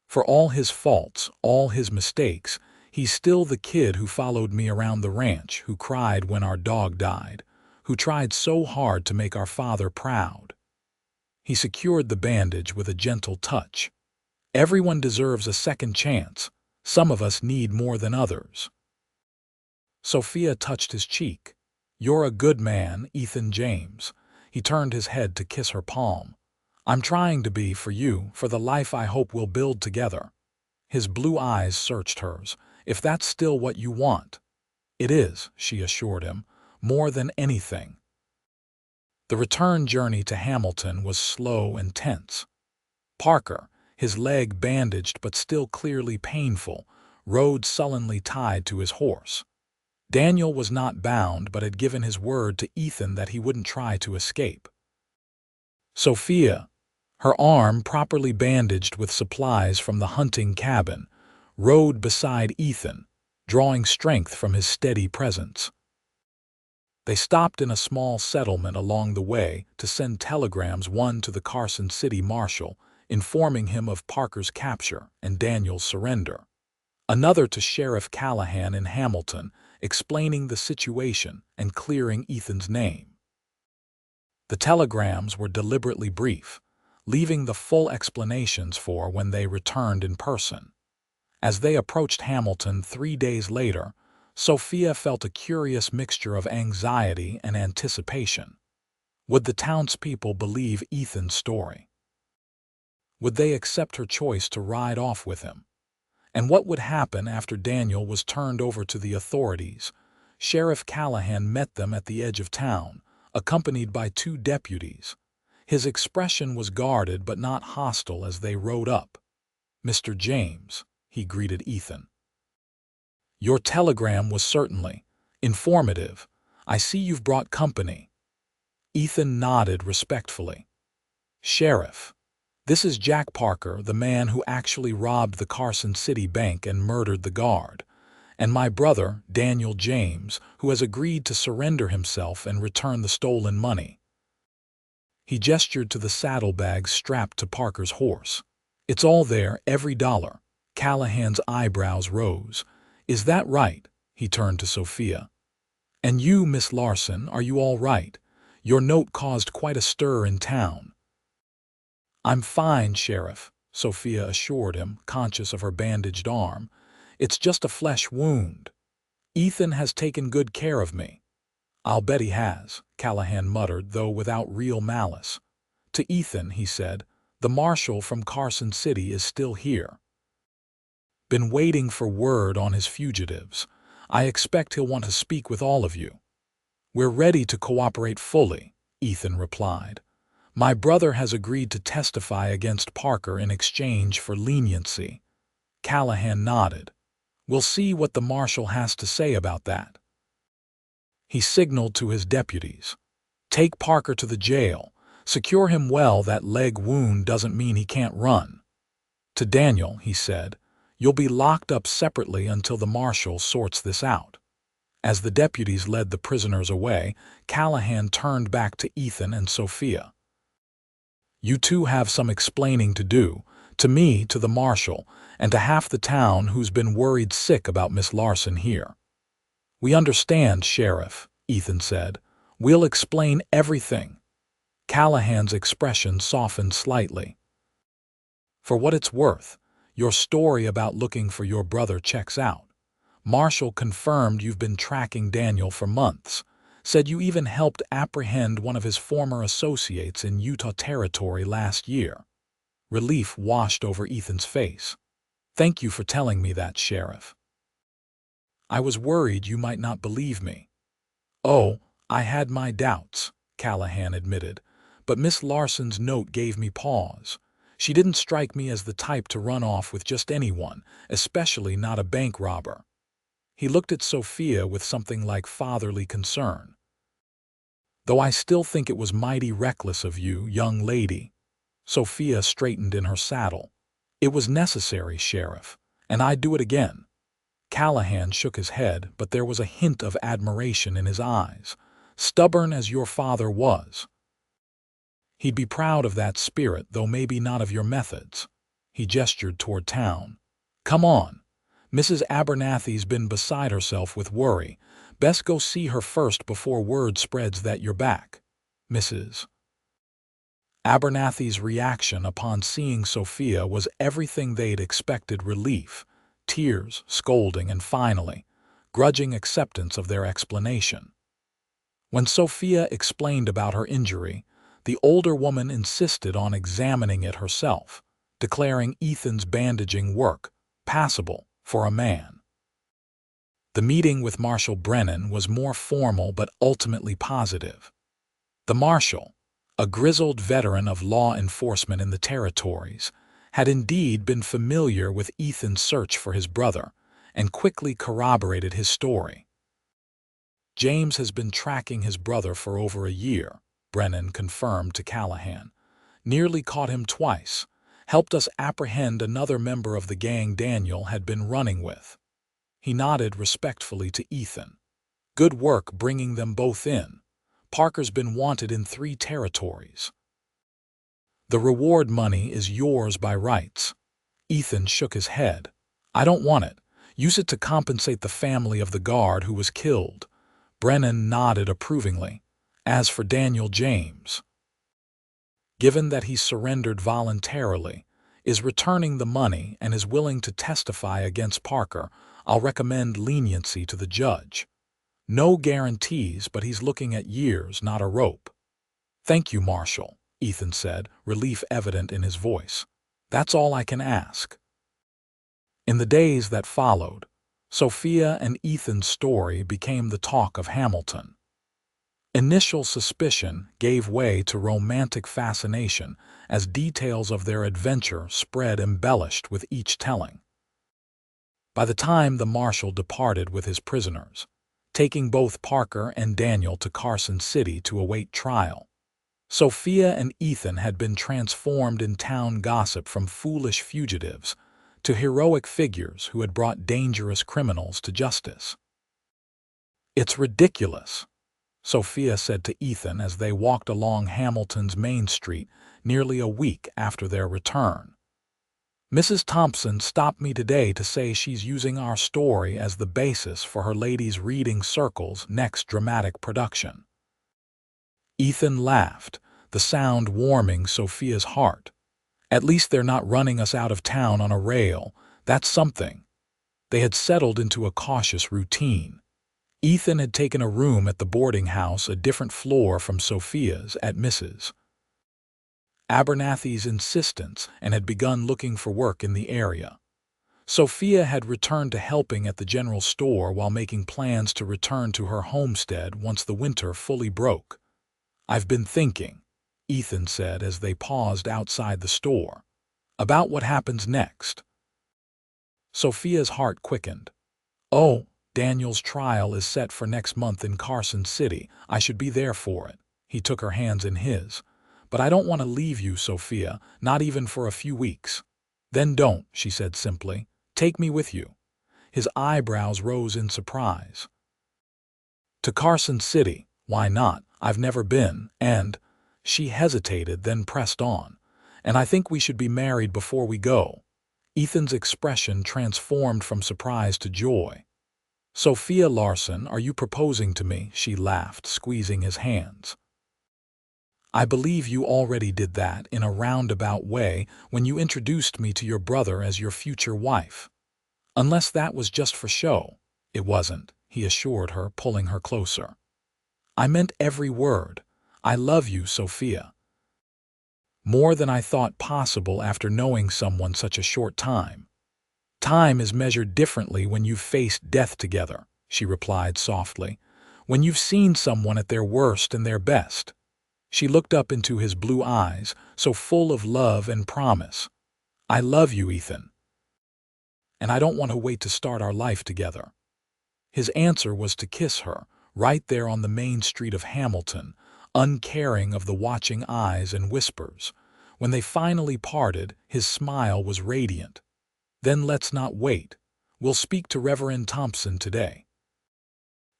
For all his faults, all his mistakes, he's still the kid who followed me around the ranch, who cried when our dog died, who tried so hard to make our father proud. He secured the bandage with a gentle touch. Everyone deserves a second chance. Some of us need more than others. Sophia touched his cheek. You're a good man, Ethan James. He turned his head to kiss her palm. I'm trying to be for you, for the life I hope we'll build together. His blue eyes searched hers. If that's still what you want. It is, she assured him, more than anything. The return journey to Hamilton was slow and tense. Parker, his leg bandaged but still clearly painful, rode sullenly tied to his horse. Daniel was not bound but had given his word to Ethan that he wouldn't try to escape. Sophia, her arm properly bandaged with supplies from the hunting cabin, rode beside Ethan, drawing strength from his steady presence. They stopped in a small settlement along the way to send telegrams, one to the Carson City Marshal, informing him of Parker's capture and Daniel's surrender, another to Sheriff Callahan in Hamilton, explaining the situation and clearing Ethan's name. The telegrams were deliberately brief, leaving the full explanations for when they returned in person. As they approached Hamilton 3 days later, Sophia felt a curious mixture of anxiety and anticipation. Would the townspeople believe Ethan's story? Would they accept her choice to ride off with him? And what would happen after Daniel was turned over to the authorities? Sheriff Callahan met them at the edge of town, accompanied by 2 deputies. His expression was guarded but not hostile as they rode up. Mr. James, he greeted Ethan. Your telegram was certainly informative. I see you've brought company. Ethan nodded respectfully. Sheriff, this is Jack Parker, the man who actually robbed the Carson City Bank and murdered the guard, and my brother, Daniel James, who has agreed to surrender himself and return the stolen money. He gestured to the saddlebags strapped to Parker's horse. It's all there, every dollar. Callahan's eyebrows rose. Is that right? He turned to Sophia. And you, Miss Larson, are you all right? Your note caused quite a stir in town. I'm fine, Sheriff, Sophia assured him, conscious of her bandaged arm. It's just a flesh wound. Ethan has taken good care of me. I'll bet he has, Callahan muttered, though without real malice. To Ethan, he said, The marshal from Carson City is still here. Been waiting for word on his fugitives. I expect he'll want to speak with all of you. We're ready to cooperate fully, Ethan replied. My brother has agreed to testify against Parker in exchange for leniency. Callahan nodded. We'll see what the marshal has to say about that. He signaled to his deputies. Take Parker to the jail. Secure him well. That leg wound doesn't mean he can't run. To Daniel, he said, you'll be locked up separately until the marshal sorts this out. As the deputies led the prisoners away, Callahan turned back to Ethan and Sophia. You two have some explaining to do, to me, to the marshal, and to half the town who's been worried sick about Miss Larson here. We understand, Sheriff, Ethan said. We'll explain everything. Callahan's expression softened slightly. For what it's worth, your story about looking for your brother checks out. Marshall confirmed you've been tracking Daniel for months, said you even helped apprehend one of his former associates in Utah Territory last year. Relief washed over Ethan's face. Thank you for telling me that, Sheriff. I was worried you might not believe me. Oh, I had my doubts, Callahan admitted, but Miss Larson's note gave me pause. She didn't strike me as the type to run off with just anyone, especially not a bank robber. He looked at Sophia with something like fatherly concern. Though I still think it was mighty reckless of you, young lady. Sophia straightened in her saddle. It was necessary, Sheriff, and I'd do it again. Callahan shook his head, but there was a hint of admiration in his eyes. Stubborn as your father was. He'd be proud of that spirit, though maybe not of your methods. He gestured toward town. Come on. Mrs. Abernathy's been beside herself with worry. Best go see her first before word spreads that you're back. Mrs. Abernathy's reaction upon seeing Sophia was everything they'd expected: relief, tears, scolding, and finally, grudging acceptance of their explanation. When Sophia explained about her injury, the older woman insisted on examining it herself, declaring Ethan's bandaging work passable for a man. The meeting with Marshal Brennan was more formal but ultimately positive. The marshal, a grizzled veteran of law enforcement in the territories, had indeed been familiar with Ethan's search for his brother and quickly corroborated his story. James has been tracking his brother for over a year, Brennan confirmed to Callahan. Nearly caught him twice, helped us apprehend another member of the gang Daniel had been running with. He nodded respectfully to Ethan. Good work bringing them both in. Parker's been wanted in 3 territories. The reward money is yours by rights. Ethan shook his head. I don't want it. Use it to compensate the family of the guard who was killed. Brennan nodded approvingly. As for Daniel James, given that he surrendered voluntarily, is returning the money, and is willing to testify against Parker, I'll recommend leniency to the judge. No guarantees, but he's looking at years, not a rope. Thank you, Marshal, Ethan said, relief evident in his voice. That's all I can ask. In the days that followed, Sophia and Ethan's story became the talk of Hamilton. Initial suspicion gave way to romantic fascination as details of their adventure spread, embellished with each telling. By the time the marshal departed with his prisoners, taking both Parker and Daniel to Carson City to await trial, Sophia and Ethan had been transformed in town gossip from foolish fugitives to heroic figures who had brought dangerous criminals to justice. It's ridiculous, Sophia said to Ethan as they walked along Hamilton's Main Street nearly a week after their return. Mrs. Thompson stopped me today to say she's using our story as the basis for her Ladies' Reading Circle's next dramatic production. Ethan laughed, the sound warming Sophia's heart. At least they're not running us out of town on a rail. That's something. They had settled into a cautious routine. Ethan had taken a room at the boarding house, a different floor from Sophia's at Mrs. Abernathy's insistence and had begun looking for work in the area. Sophia had returned to helping at the general store while making plans to return to her homestead once the winter fully broke. "I've been thinking," Ethan said as they paused outside the store, "about what happens next." Sophia's heart quickened. "Oh, Daniel's trial is set for next month in Carson City. I should be there for it." He took her hands in his. "But I don't want to leave you, Sophia, not even for a few weeks." "Then don't," she said simply. "Take me with you." His eyebrows rose in surprise. "To Carson City? Why not? I've never been, and—" She hesitated, then pressed on. "And I think we should be married before we go." Ethan's expression transformed from surprise to joy. "Sophia Larson, are you proposing to me?" She laughed, squeezing his hands. "I believe you already did that in a roundabout way when you introduced me to your brother as your future wife. Unless that was just for show." "It wasn't," he assured her, pulling her closer. "I meant every word. I love you, Sophia. More than I thought possible after knowing someone such a short time." "Time is measured differently when you've faced death together," she replied softly. "When you've seen someone at their worst and their best." She looked up into his blue eyes, so full of love and promise. "I love you, Ethan. And I don't want to wait to start our life together." His answer was to kiss her, right there on the main street of Hamilton, uncaring of the watching eyes and whispers. When they finally parted, his smile was radiant. "Then let's not wait. We'll speak to Reverend Thompson today."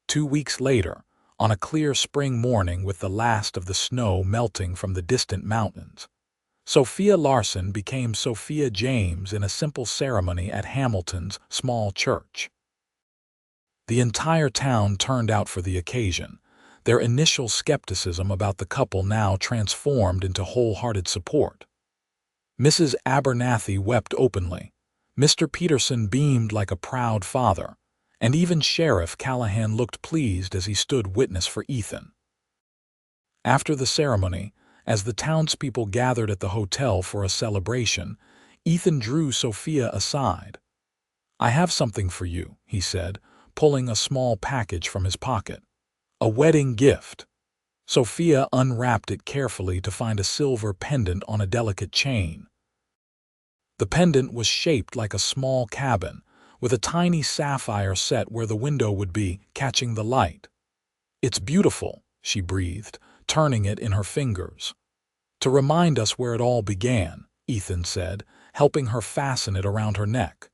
2 weeks later, on a clear spring morning with the last of the snow melting from the distant mountains, Sophia Larson became Sophia James in a simple ceremony at Hamilton's small church. The entire town turned out for the occasion, their initial skepticism about the couple now transformed into wholehearted support. Mrs. Abernathy wept openly. Mr. Peterson beamed like a proud father, and even Sheriff Callahan looked pleased as he stood witness for Ethan. After the ceremony, as the townspeople gathered at the hotel for a celebration, Ethan drew Sophia aside. "I have something for you," he said, pulling a small package from his pocket. "A wedding gift." Sophia unwrapped it carefully to find a silver pendant on a delicate chain. The pendant was shaped like a small cabin, with a tiny sapphire set where the window would be, catching the light. "It's beautiful," she breathed, turning it in her fingers. "To remind us where it all began," Ethan said, helping her fasten it around her neck.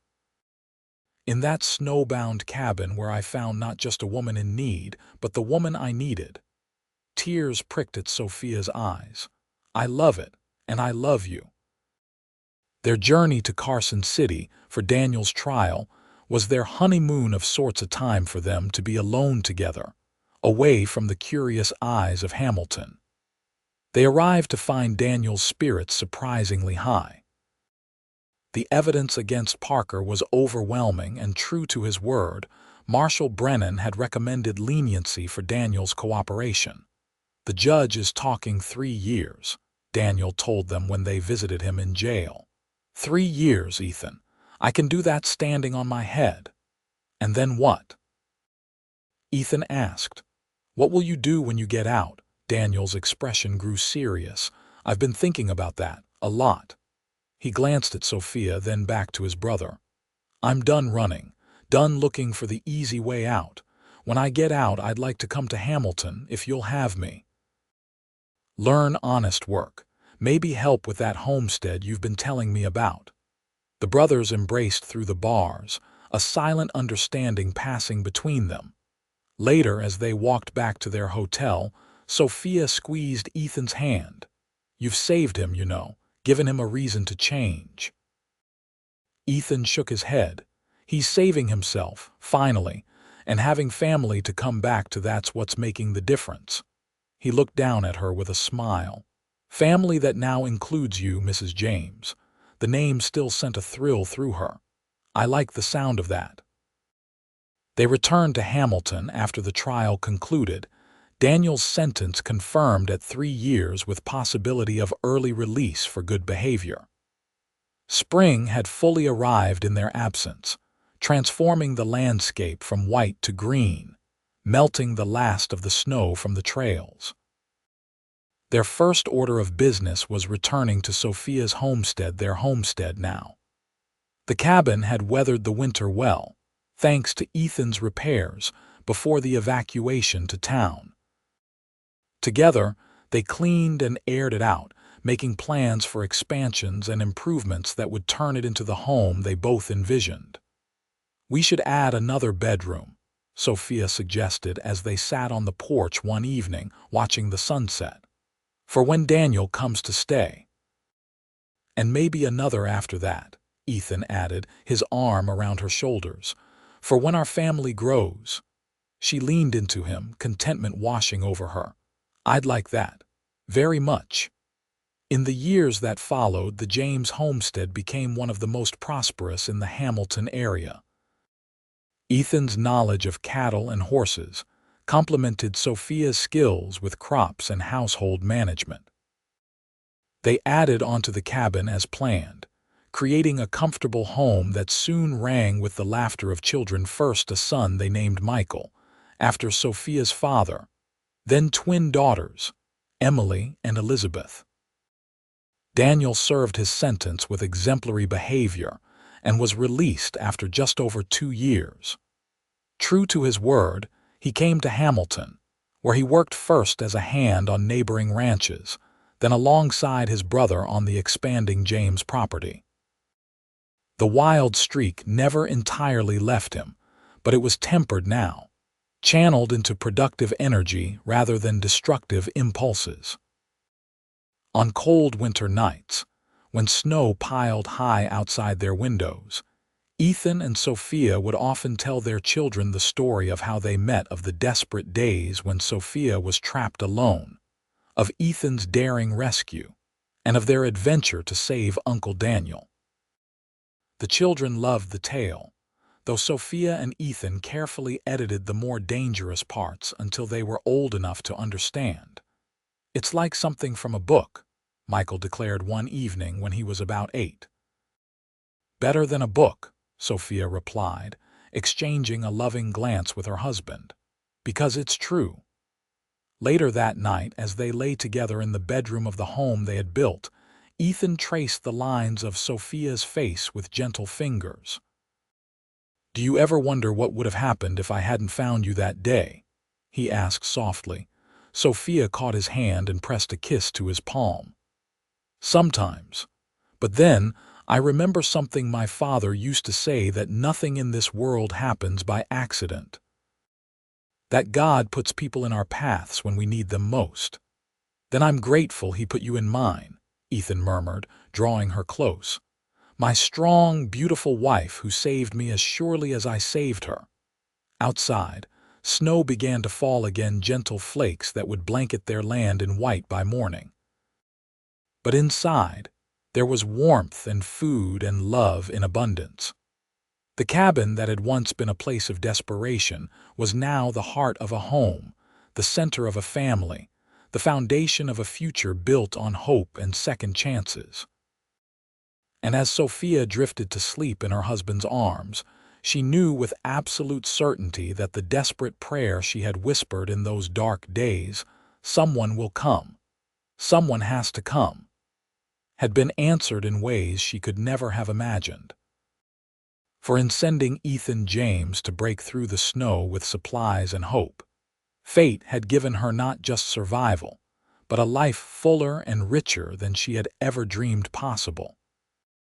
"In that snowbound cabin where I found not just a woman in need, but the woman I needed." Tears pricked at Sophia's eyes. "I love it, and I love you." Their journey to Carson City for Daniel's trial was their honeymoon of sorts, a time for them to be alone together, away from the curious eyes of Hamilton. They arrived to find Daniel's spirits surprisingly high. The evidence against Parker was overwhelming, and true to his word, Marshal Brennan had recommended leniency for Daniel's cooperation. "The judge is talking 3 years," Daniel told them when they visited him in jail. 3 years, Ethan. I can do that standing on my head." "And then what?" Ethan asked. "What will you do when you get out?" Daniel's expression grew serious. "I've been thinking about that, a lot." He glanced at Sophia, then back to his brother. "I'm done running, done looking for the easy way out. When I get out, I'd like to come to Hamilton, if you'll have me. Learn honest work. Maybe help with that homestead you've been telling me about." The brothers embraced through the bars, a silent understanding passing between them. Later, as they walked back to their hotel, Sophia squeezed Ethan's hand. "You've saved him, you know, given him a reason to change." Ethan shook his head. "He's saving himself, finally, and having family to come back to, that's what's making the difference." He looked down at her with a smile. "Family that now includes you, Mrs. James." The name still sent a thrill through her. "I like the sound of that." They returned to Hamilton after the trial concluded. Daniel's sentence confirmed at 3 years with possibility of early release for good behavior. Spring had fully arrived in their absence, transforming the landscape from white to green, melting the last of the snow from the trails. Their first order of business was returning to Sophia's homestead, their homestead now. The cabin had weathered the winter well, thanks to Ethan's repairs before the evacuation to town. Together, they cleaned and aired it out, making plans for expansions and improvements that would turn it into the home they both envisioned. "We should add another bedroom," Sophia suggested as they sat on the porch one evening watching the sunset, "for when Daniel comes to stay." "And maybe another after that," Ethan added, his arm around her shoulders, "for when our family grows." She leaned into him, contentment washing over her. "I'd like that. Very much." In the years that followed, the James homestead became one of the most prosperous in the Hamilton area. Ethan's knowledge of cattle and horses complemented Sophia's skills with crops and household management. They added onto the cabin as planned, creating a comfortable home that soon rang with the laughter of children. First a son they named Michael, after Sophia's father, then twin daughters, Emily and Elizabeth. Daniel served his sentence with exemplary behavior and was released after just over 2 years. True to his word, he came to Hamilton, where he worked first as a hand on neighboring ranches, then alongside his brother on the expanding James property. The wild streak never entirely left him, but it was tempered now, channeled into productive energy rather than destructive impulses. On cold winter nights, when snow piled high outside their windows, Ethan and Sophia would often tell their children the story of how they met, of the desperate days when Sophia was trapped alone, of Ethan's daring rescue, and of their adventure to save Uncle Daniel. The children loved the tale, though Sophia and Ethan carefully edited the more dangerous parts until they were old enough to understand. "It's like something from a book," Michael declared one evening when he was about 8. "Better than a book," Sophia replied, exchanging a loving glance with her husband, "because it's true." Later that night, as they lay together in the bedroom of the home they had built, Ethan traced the lines of Sophia's face with gentle fingers. "Do you ever wonder what would have happened if I hadn't found you that day?" he asked softly. Sophia caught his hand and pressed a kiss to his palm. "Sometimes. But then I remember something my father used to say, that nothing in this world happens by accident. That God puts people in our paths when we need them most. Then I'm grateful he put you in mine," Ethan murmured, drawing her close. "My strong, beautiful wife who saved me as surely as I saved her." Outside, snow began to fall again, gentle flakes that would blanket their land in white by morning. But inside, there was warmth and food and love in abundance. The cabin that had once been a place of desperation was now the heart of a home, the center of a family, the foundation of a future built on hope and second chances. And as Sophia drifted to sleep in her husband's arms, she knew with absolute certainty that the desperate prayer she had whispered in those dark days, "Someone will come, someone has to come," had been answered in ways she could never have imagined. For in sending Ethan James to break through the snow with supplies and hope, fate had given her not just survival, but a life fuller and richer than she had ever dreamed possible.